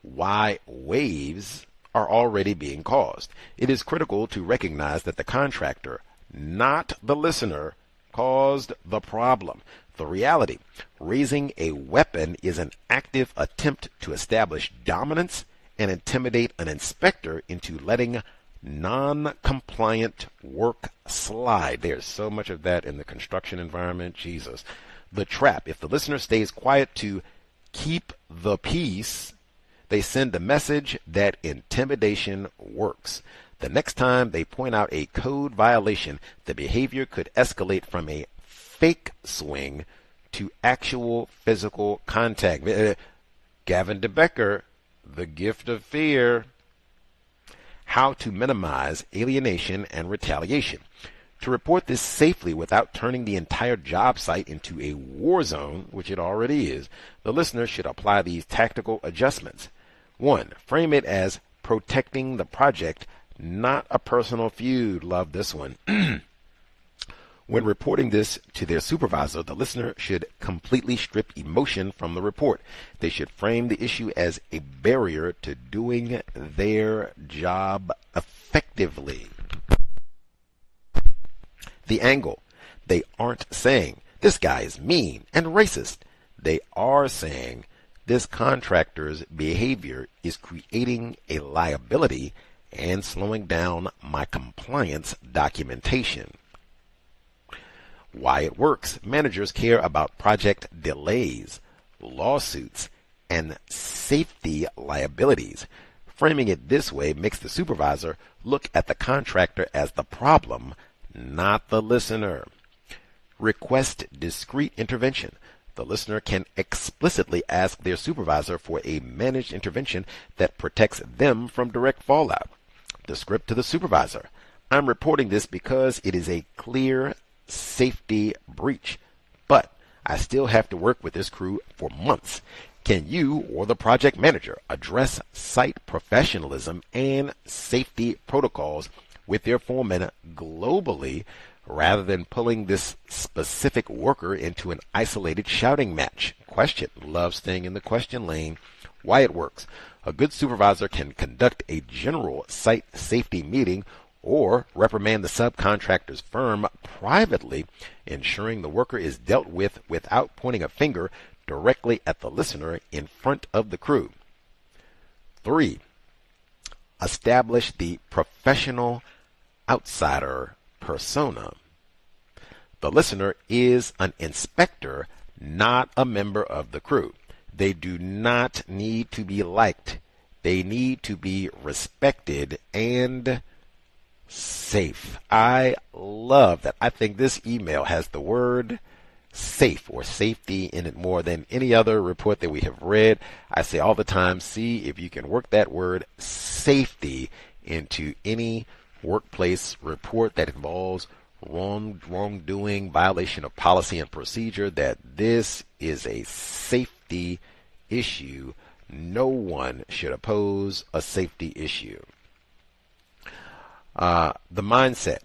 Why waves are already being caused. It is critical to recognize that the contractor, not the listener, caused the problem. The reality, raising a weapon is an active attempt to establish dominance and intimidate an inspector into letting non-compliant work slide. There's so much of that in the construction environment. Jesus. The trap. If the listener stays quiet to keep the peace, they send a message that intimidation works. The next time they point out a code violation, the behavior could escalate from a fake swing to actual physical contact. Gavin DeBecker, The Gift of Fear. How to minimize alienation and retaliation. To report this safely without turning the entire job site into a war zone, which it already is, the listener should apply these tactical adjustments. 1. Frame it as protecting the project, not a personal feud. Love this one. When reporting this to their supervisor, the listener should completely strip emotion from the report. They should frame the issue as a barrier to doing their job effectively. The angle. They aren't saying, this guy is mean and racist. They are saying, this contractor's behavior is creating a liability and slowing down my compliance documentation. Why it works. Managers care about project delays, lawsuits, and safety liabilities. Framing it this way makes the supervisor look at the contractor as the problem, not the listener. Request discreet intervention. The listener can explicitly ask their supervisor for a managed intervention that protects them from direct fallout. The script to the supervisor. I'm reporting this because it is a clear safety breach, but I still have to work with this crew for months. Can you or the project manager address site professionalism and safety protocols with their foremen globally rather than pulling this specific worker into an isolated shouting match? Question. Love staying in the question lane. Why it works. A good supervisor can conduct a general site safety meeting or reprimand the subcontractor's firm privately, ensuring the worker is dealt with without pointing a finger directly at the listener in front of the crew. 3. Establish the professional outsider persona. The listener is an inspector, not a member of the crew. They do not need to be liked. They need to be respected and safe. I love that. I think this email has the word safe or safety in it more than any other report that we have read. I say all the time, see if you can work that word safety into any workplace report that involves wrongdoing, violation of policy and procedure, that this is a safety issue. No one should oppose a safety issue. The mindset.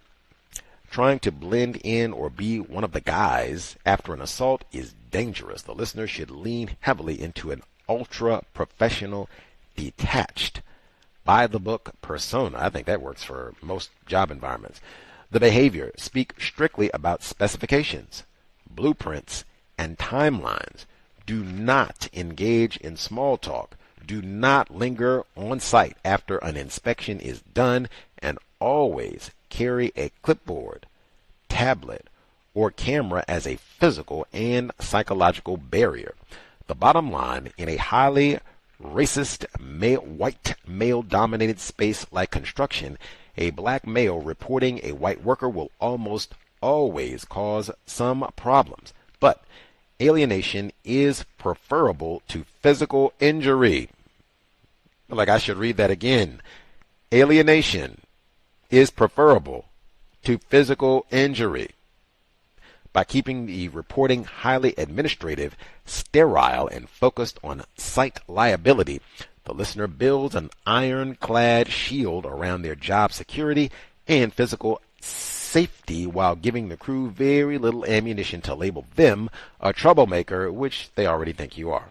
Trying to blend in or be one of the guys after an assault is dangerous. The listener should lean heavily into an ultra-professional, detached, by-the-book persona. I think that works for most job environments. The behavior. Speak strictly about specifications, blueprints, and timelines. Do not engage in small talk. Do not linger on site after an inspection is done, and always carry a clipboard, tablet, or camera as a physical and psychological barrier. The bottom line, in a highly racist, white male-dominated space like construction, a black male reporting a white worker will almost always cause some problems. But alienation is preferable to physical injury. Like, I should read that again. Alienation is preferable to physical injury. By keeping the reporting highly administrative, sterile, and focused on site liability, the listener builds an ironclad shield around their job security and physical safety while giving the crew very little ammunition to label them a troublemaker, which they already think you are.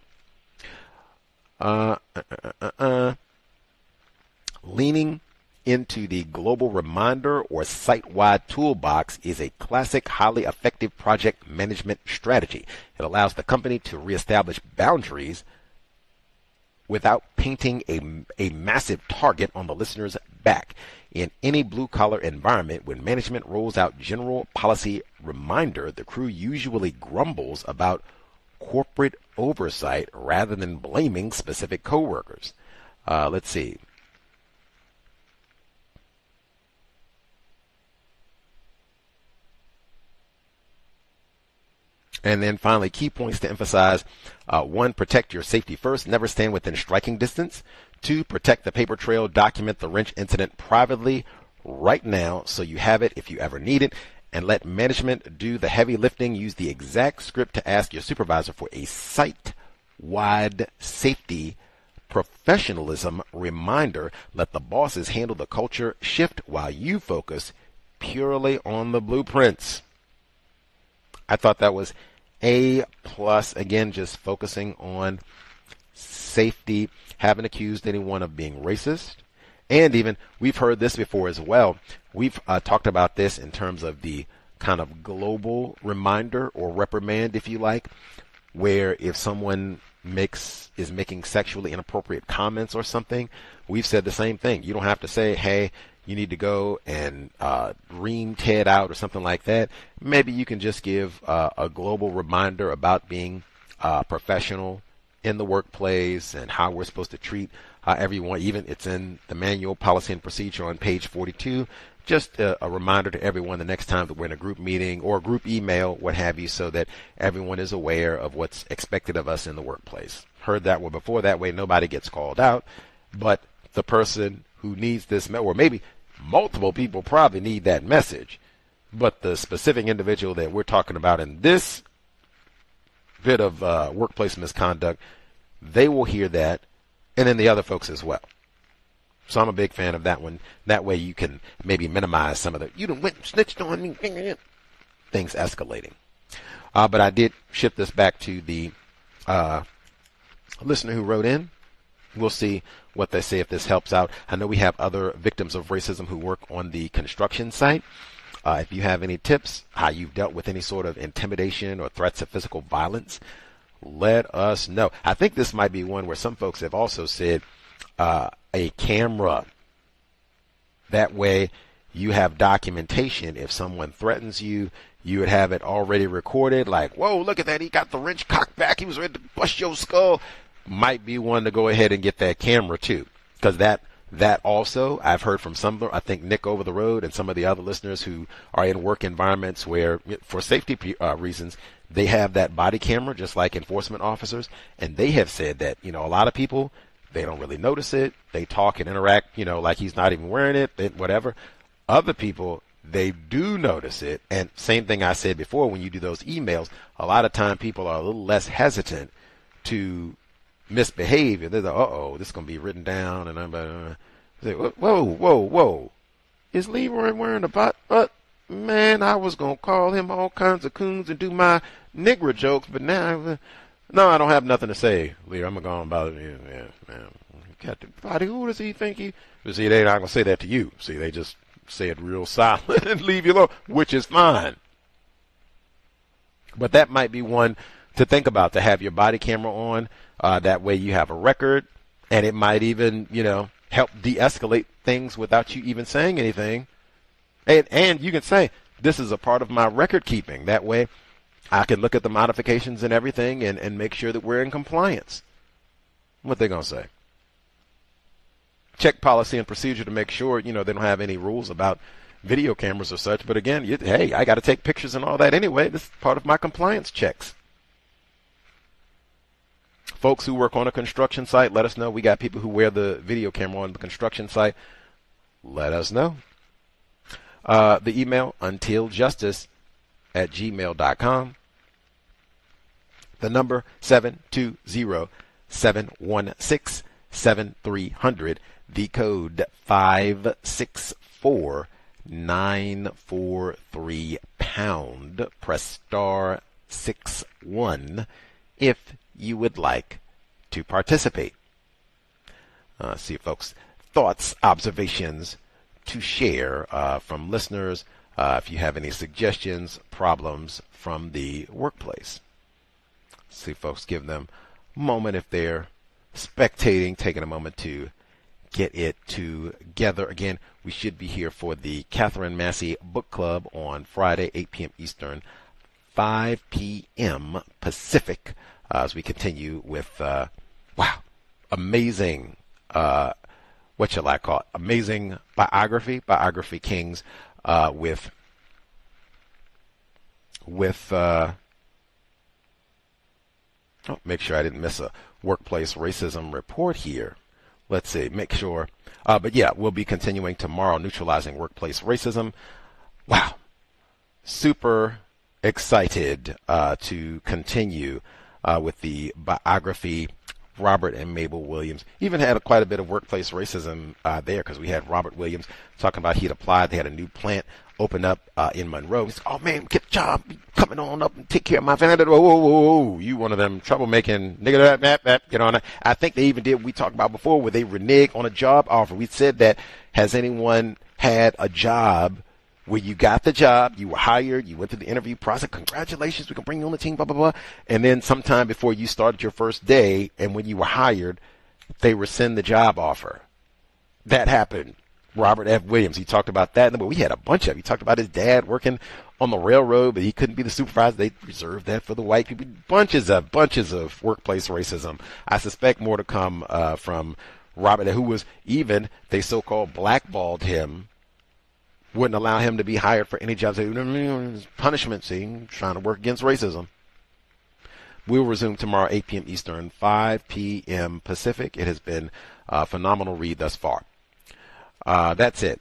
Leaning into the global reminder or site-wide toolbox is a classic, highly effective project management strategy. It allows the company to reestablish boundaries without painting a massive target on the listener's back. In any blue-collar environment, when management rolls out general policy reminder, the crew usually grumbles about corporate oversight rather than blaming specific coworkers. Let's see. And then finally, key points to emphasize. 1, protect your safety first. Never stand within striking distance. 2, protect the paper trail. Document the wrench incident privately right now so you have it if you ever need it. And let management do the heavy lifting. Use the exact script to ask your supervisor for a site-wide safety professionalism reminder. Let the bosses handle the culture shift while you focus purely on the blueprints. I thought that was A+. Again, just focusing on safety. Haven't accused anyone of being racist. And even, we've heard this before as well. We've talked about this in terms of the kind of global reminder or reprimand, if you like, where if someone is making sexually inappropriate comments or something, we've said the same thing. You don't have to say, hey, you need to go and ream Ted out or something like that. Maybe you can just give a global reminder about being professional in the workplace and how we're supposed to treat everyone. Even it's in the manual policy and procedure on page 42. Just a reminder to everyone the next time that we're in a group meeting or a group email, what have you, so that everyone is aware of what's expected of us in the workplace. Heard that one before. That way nobody gets called out, but the person who needs this, or maybe multiple people probably need that message, but the specific individual that we're talking about in this bit of workplace misconduct, they will hear that, and then the other folks as well. So I'm a big fan of that one. That way you can maybe minimize some of the, you done went and snitched on me, things escalating. But I did shift this back to the listener who wrote in. We'll see what they say if this helps out. I know we have other victims of racism who work on the construction site. If you have any tips, how you've dealt with any sort of intimidation or threats of physical violence, let us know. I think this might be one where some folks have also said a camera. That way, you have documentation. If someone threatens you, you would have it already recorded, like, whoa, look at that, he got the wrench cocked back, he was ready to bust your skull. Might be one to go ahead and get that camera too, because that also, I've heard from some, I think Nick over the road and some of the other listeners who are in work environments where, for safety reasons, they have that body camera, just like enforcement officers, and they have said that, a lot of people, they don't really notice it. They talk and interact, like he's not even wearing it, whatever. Other people, they do notice it. And same thing I said before, when you do those emails, a lot of time people are a little less hesitant to misbehave. They're like, uh-oh, this is going to be written down. And I'm like, whoa. Is Leroy wearing a bot? Man, I was going to call him all kinds of coons and do my nigger jokes, but now, no, I don't have nothing to say, Leroy. I'm going to go on about it. Yeah, man. Got the body. Who does he think he? See, they're not going to say that to you. See, they just say it real silent and leave you alone, which is fine. But that might be one to think about, to have your body camera on. That way you have a record, and it might even, help de-escalate things without you even saying anything. And you can say, this is a part of my record keeping. That way I can look at the modifications and everything and make sure that we're in compliance. What they going to say? Check policy and procedure to make sure, they don't have any rules about video cameras or such. But again, hey, I got to take pictures and all that anyway. This is part of my compliance checks. Folks who work on a construction site, let us know. We got people who wear the video camera on the construction site. Let us know. The email, untiljustice@gmail.com. The number, 720-716-7300. The code, 564-943#. Press star 61 if you would like to participate. See, folks, thoughts, observations to share from listeners. If you have any suggestions, problems from the workplace. See, folks, give them a moment if they're spectating, taking a moment to get it together. Again, we should be here for the Catherine Massey Book Club on Friday, 8 p.m. Eastern, 5 p.m. Pacific, as we continue with, amazing, what shall I call it? Amazing biography kings, with make sure I didn't miss a workplace racism report here. Let's see, make sure. But yeah, we'll be continuing tomorrow, Neutralizing Workplace Racism. Wow. Super excited to continue with the biography, Robert and Mabel Williams. Even had quite a bit of workplace racism there, because we had Robert Williams talking about he'd applied. They had a new plant open up in Monroe. He's, oh man, get a job, coming on up and take care of my family. Whoa, you one of them troublemaking nigga, get on it. I think they even did what we talked about before, where they renege on a job offer. We said that, has anyone had a job where you got the job, you were hired, you went through the interview process, congratulations, we can bring you on the team, blah, blah, blah. And then sometime before you started your first day, and when you were hired, they rescind the job offer. That happened. Robert F. Williams, he talked about that. But we had a bunch of it. He talked about his dad working on the railroad, but he couldn't be the supervisor. They reserved that for the white people. Bunches of workplace racism. I suspect more to come from Robert, who was even, they so-called blackballed him, wouldn't allow him to be hired for any jobs. Punishment, see, trying to work against racism. We'll resume tomorrow, 8 p.m. Eastern, 5 p.m. Pacific. It has been a phenomenal read thus far. That's it.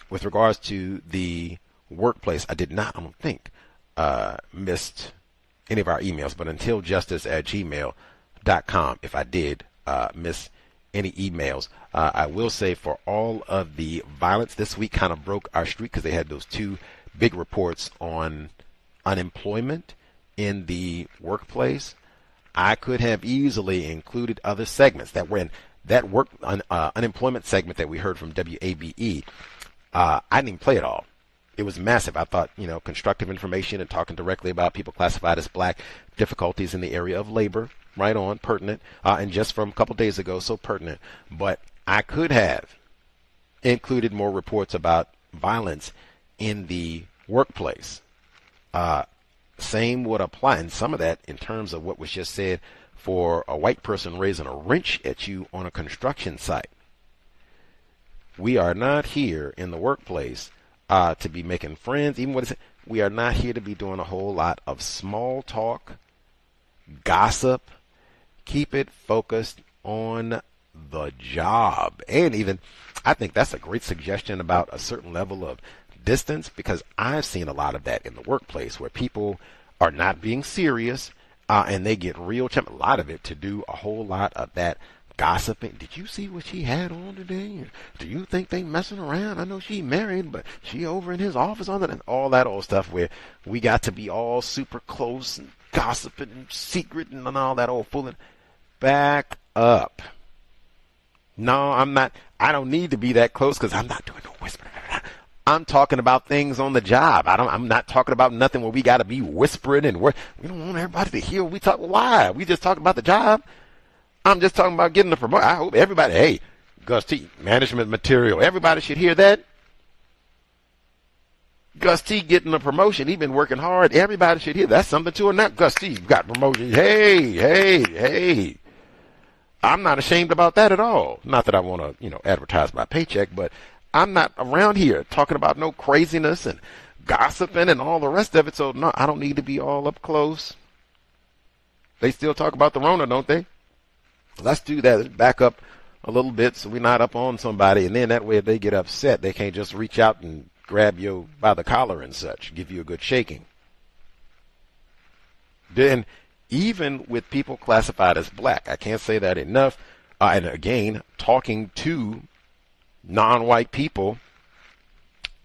With regards to the workplace, I don't think, missed any of our emails, but untiljustice@gmail.com. If I did miss any emails, I will say, for all of the violence this week, kind of broke our streak, because they had those two big reports on unemployment in the workplace. I could have easily included other segments that were in that unemployment segment that we heard from WABE. I didn't even play it all. It was massive. I thought, constructive information and talking directly about people classified as black, difficulties in the area of labor, right on, pertinent, and just from a couple days ago, so pertinent. But I could have included more reports about violence in the workplace. Same would apply, and some of that in terms of what was just said, for a white person raising a wrench at you on a construction site. We are not here in the workplace to be making friends. Even what we are not here to be doing a whole lot of small talk, gossip. Keep it focused on the job. And even, I think that's a great suggestion about a certain level of distance, because I've seen a lot of that in the workplace where people are not being serious and they get real a lot of it to do a whole lot of that gossiping. Did you see what she had on today? Do you think they messing around? I know she married, but she over in his office on that, and all that old stuff where we got to be all super close and gossiping and secret and all that old fooling. Back up. No, I'm not. I don't need to be that close because I'm not doing no whispering. I'm talking about things on the job. I'm not talking about nothing where we got to be whispering and we don't want everybody to hear what we talk. Why? We just talking about the job. I'm just talking about getting the promotion. I hope everybody, hey, Gus T, management material. Everybody should hear that. Gus T getting a promotion. He been working hard. Everybody should hear that's something to it. Not Gus T got promotion. Hey. I'm not ashamed about that at all. Not that I want to, advertise my paycheck, but I'm not around here talking about no craziness and gossiping and all the rest of it. So no, I don't need to be all up close. They still talk about the Rona, don't they? Let's do that. Let's back up a little bit so we're not up on somebody. And then that way, if they get upset, they can't just reach out and grab you by the collar and such, give you a good shaking. Then even with people classified as black, I can't say that enough. And again, talking to non-white people,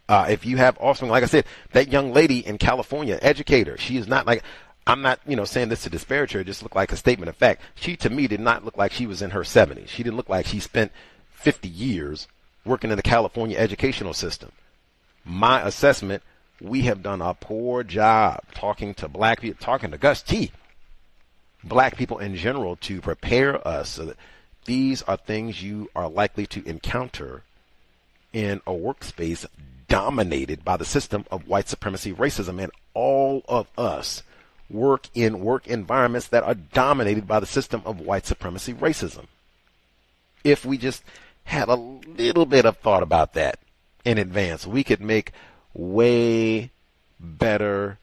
if you have offspring, like I said, that young lady in California, educator, she is not like, I'm not, saying this to disparage her, it just looked like a statement of fact. She, to me, did not look like she was in her 70s. She didn't look like she spent 50 years working in the California educational system. My assessment, we have done a poor job talking to black people, talking to Gus T, black people in general, to prepare us so that these are things you are likely to encounter in a workspace dominated by the system of white supremacy racism. And all of us work in work environments that are dominated by the system of white supremacy racism. If we just had a little bit of thought about that in advance, we could make way better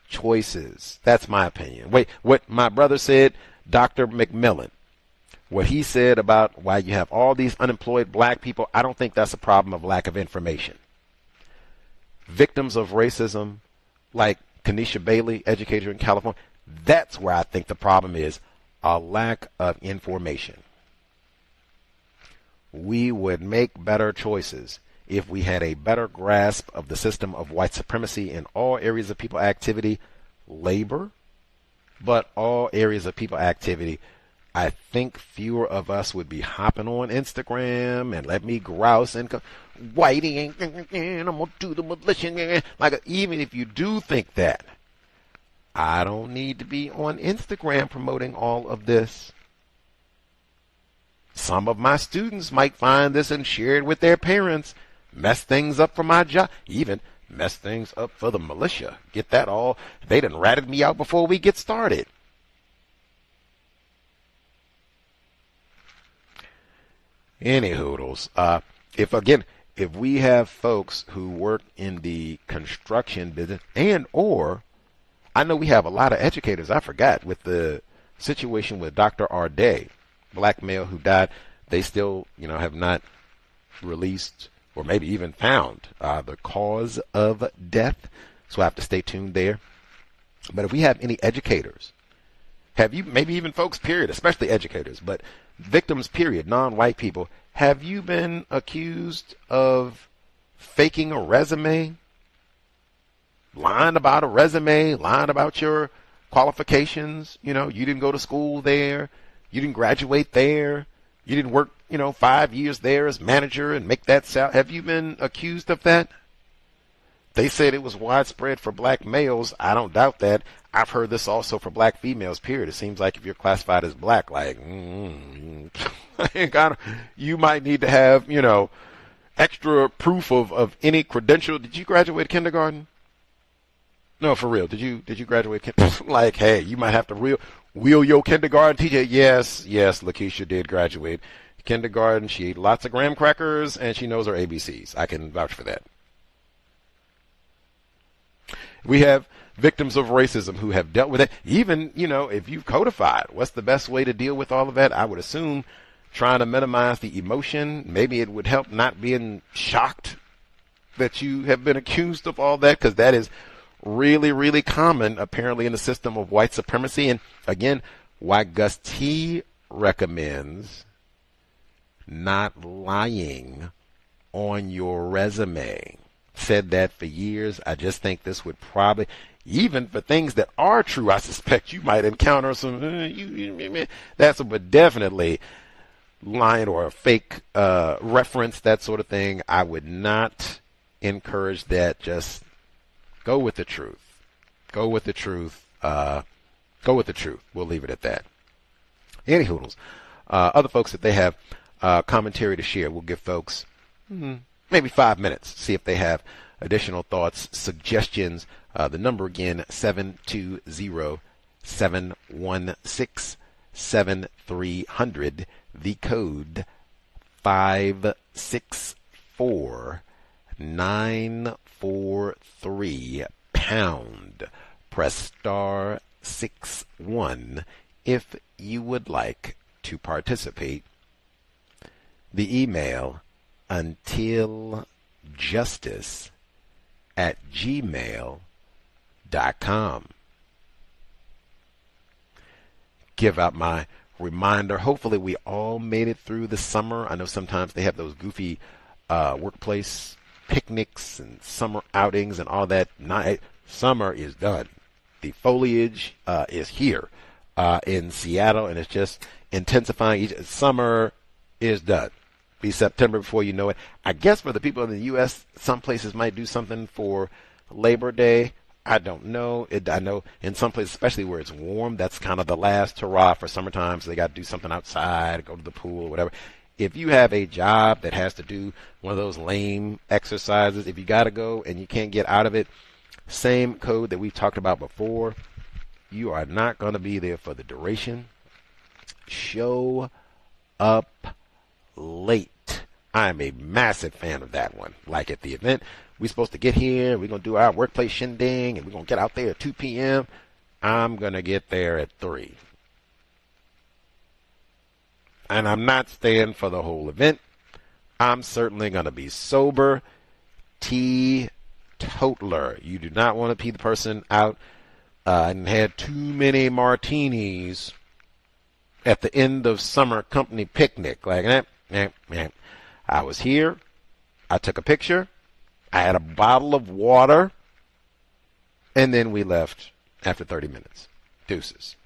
choices. That's my opinion. Wait, what my brother said, Dr. McMillon, what he said about why you have all these unemployed black people, I don't think that's a problem of lack of information. Victims of racism, like Kanisha Bailey, educator in California, that's where I think the problem is, a lack of information. We would make better choices if we had a better grasp of the system of white supremacy in all areas of people activity, labor, but all areas of people activity. I think fewer of us would be hopping on Instagram and let me grouse and go, Whitey ain't, I'm gonna do the militia. Like, even if you do think that, I don't need to be on Instagram promoting all of this. Some of my students might find this and share it with their parents, mess things up for my job, even mess things up for the militia. Get that all, they done ratted me out before we get started. Any hoodles. If we have folks who work in the construction business or I know we have a lot of educators. I forgot with the situation with Dr. Arday, black male who died. They still, have not released or maybe even found the cause of death. So I have to stay tuned there. But if we have any educators, have you, maybe even folks, period, especially educators, but victims, period, non-white people, have you been accused of faking a resume? Lying about a resume, lying about your qualifications. You didn't go to school there. You didn't graduate there. You didn't work, 5 years there as manager and make that sound. Have you been accused of that? They said it was widespread for black males. I don't doubt that. I've heard this also for black females, period. It seems like if you're classified as black, like, you might need to have, extra proof of any credential. Did you graduate kindergarten? No, for real. Did you graduate? Like, hey, you might have to wheel your kindergarten teacher. Yes, Lakeisha did graduate kindergarten. She ate lots of graham crackers, and she knows her ABCs. I can vouch for that. We have victims of racism who have dealt with it. Even, if you've codified, what's the best way to deal with all of that? I would assume trying to minimize the emotion. Maybe it would help not being shocked that you have been accused of all that, because that is really, really common, apparently, in the system of white supremacy. And again, why Gus T recommends not lying on your resume. Said that for years. I just think this would probably, even for things that are true, I suspect you might encounter some, but definitely lying or a fake reference, that sort of thing. I would not encourage that. Just go with the truth. Go with the truth. Go with the truth. We'll leave it at that. Any hoodles. Other folks, if they have commentary to share, we'll give folks maybe 5 minutes, see if they have additional thoughts, suggestions. The number again, 720-716-7300. The code 564943 pound. Press star 61 if you would like to participate. The email, untiljustice@gmail.com. Give out my reminder. Hopefully we all made it through the summer. I know sometimes they have those goofy workplace picnics and summer outings and all that. Summer is done. The foliage is here in Seattle, and it's just intensifying. Summer is done. Be September before you know it. I guess for the people in the U.S., some places might do something for Labor Day. I don't know. I know in some places, especially where it's warm, that's kind of the last hurrah for summertime. So they got to do something outside, go to the pool, whatever. If you have a job that has to do one of those lame exercises, if you got to go and you can't get out of it, same code that we've talked about before. You are not going to be there for the duration. Show up late. I'm a massive fan of that one. Like at the event, we're supposed to get here, we're going to do our workplace shindig, and we're going to get out there at 2 p.m. I'm going to get there at 3. And I'm not staying for the whole event. I'm certainly going to be sober. Teetotaler. You do not want to be the person out and had too many martinis at the end of summer company picnic. Like that. I was here. I took a picture. I had a bottle of water. And then we left after 30 minutes. Deuces.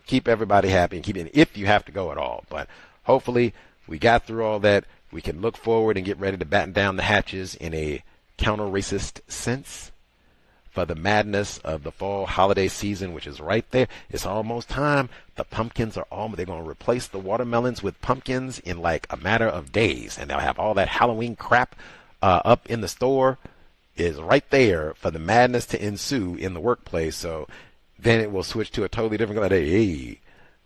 Keep everybody happy and keep it if you have to go at all. But hopefully we got through all that. We can look forward and get ready to batten down the hatches in a counter-racist sense for the madness of the fall holiday season, which is right there. It's almost time. The pumpkins are they're going to replace the watermelons with pumpkins in like a matter of days. And they'll have all that Halloween crap up in the store. Is right there for the madness to ensue in the workplace. So then it will switch to a totally different color. Hey,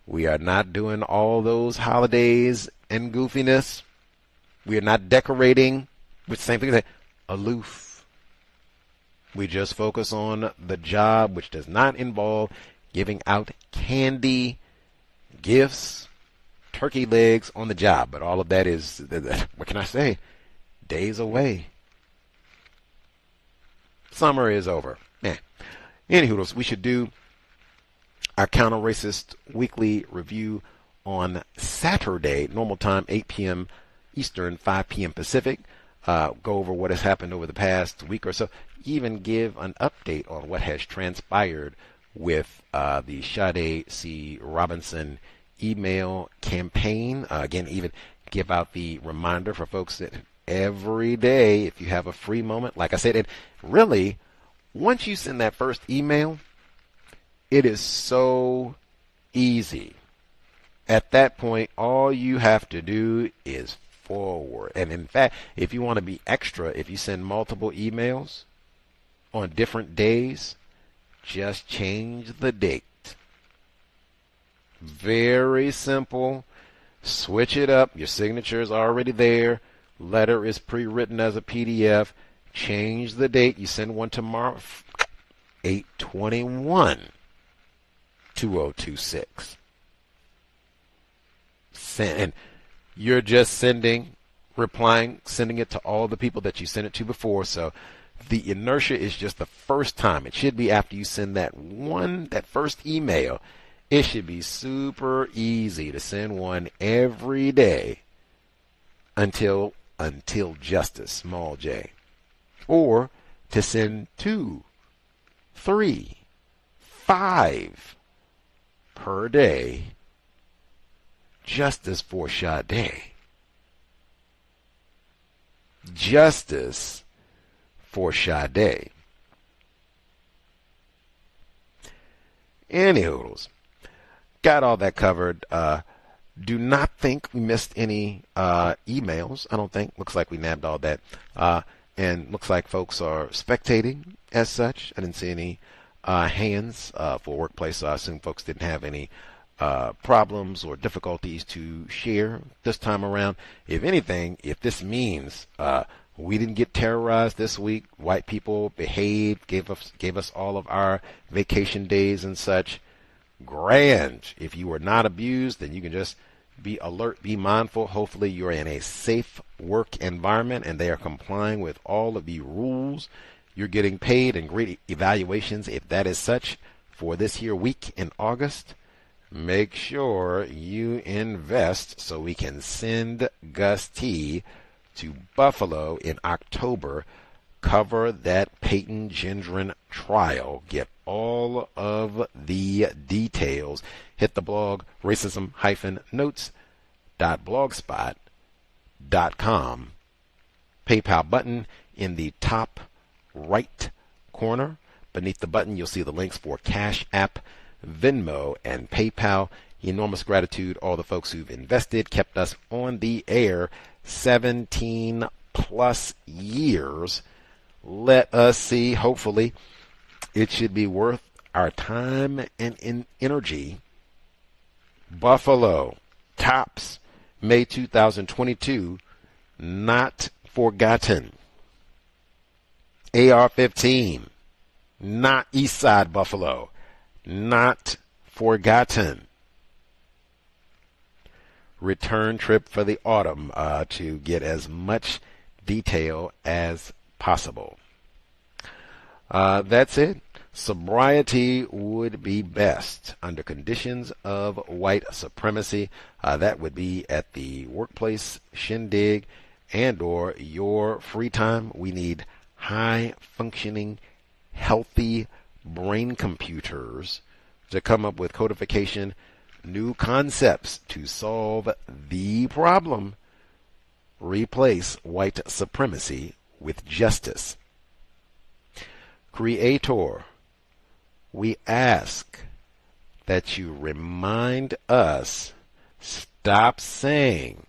we are not doing all those holidays and goofiness. We are not decorating with the same thing. Aloof. We just focus on the job, which does not involve giving out candy, gifts, turkey legs on the job. But all of that is, what can I say? Days away. Summer is over. Anywho, we should do our counter-racist weekly review on Saturday, normal time, 8 p.m. Eastern, 5 p.m. Pacific. Go over what has happened over the past week or so. Even give an update on what has transpired with the Sade C. Robinson email campaign. Again, even give out the reminder for folks that every day, if you have a free moment, like I said, and really, once you send that first email, it is so easy. At that point, all you have to do is forward. And in fact, if you want to be extra, if you send multiple emails on different days, just change the date. Very simple. Switch it up. Your signature is already there. Letter is pre-written as a PDF. Change the date. You send one tomorrow, 8/21/2026. And you're just sending it to all the people that you sent it to before. So the inertia is just the first time. It should be after you send that first email. It should be super easy to send one every day until justice, small j. Or to send 2, 3, 5 per day. Justice for Sade. Justice for Sade. Anywho, got all that covered. Do not think we missed any emails. I don't think. Looks like we nabbed all that. And looks like folks are spectating as such. I didn't see any hands for workplace, so I assume folks didn't have any problems or difficulties to share this time around. If anything, if this means we didn't get terrorized this week, white people behaved, gave us all of our vacation days and such, grand. If you were not abused, then you can just be alert, be mindful. Hopefully you're in a safe work environment and they are complying with all of the rules. You're getting paid and great evaluations if that is such for this here week in August. Make sure you invest so we can send Gus T to Buffalo in October, cover that Peyton Gendron trial, get all of the details. Hit the blog, racism-notes.blogspot.com. PayPal button in the top right corner. Beneath the button, you'll see the links for Cash App, Venmo, and PayPal. Enormous gratitude all the folks who've invested, kept us on the air 17 plus years. Let us see. Hopefully it should be worth our time and energy. Buffalo, Tops, May 2022, not forgotten. AR-15, not Eastside Buffalo, not forgotten. Return trip for the autumn to get as much detail as possible. That's it. Sobriety would be best under conditions of white supremacy. That would be at the workplace shindig and or your free time. We need high-functioning, healthy brain computers to come up with codification, new concepts to solve the problem. Replace white supremacy with justice. Creator, we ask that you remind us, stop saying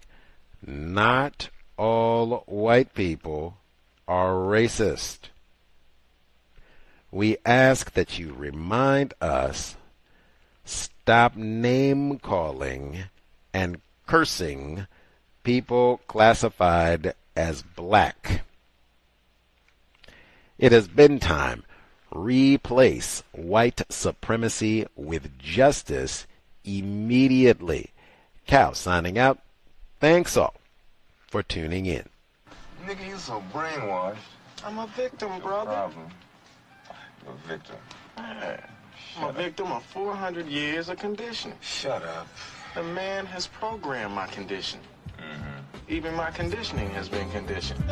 not all white people are racist. We ask that you remind us, stop name calling and cursing people classified as black. It has been time. Replace white supremacy with justice immediately. Cal signing out. Thanks all for tuning in. Nigga, you so brainwashed. I'm a victim, brother. Problem. You're a victim. Man, I'm a victim of 400 years of conditioning. Shut up. The man has programmed my condition. Even my conditioning has been conditioned.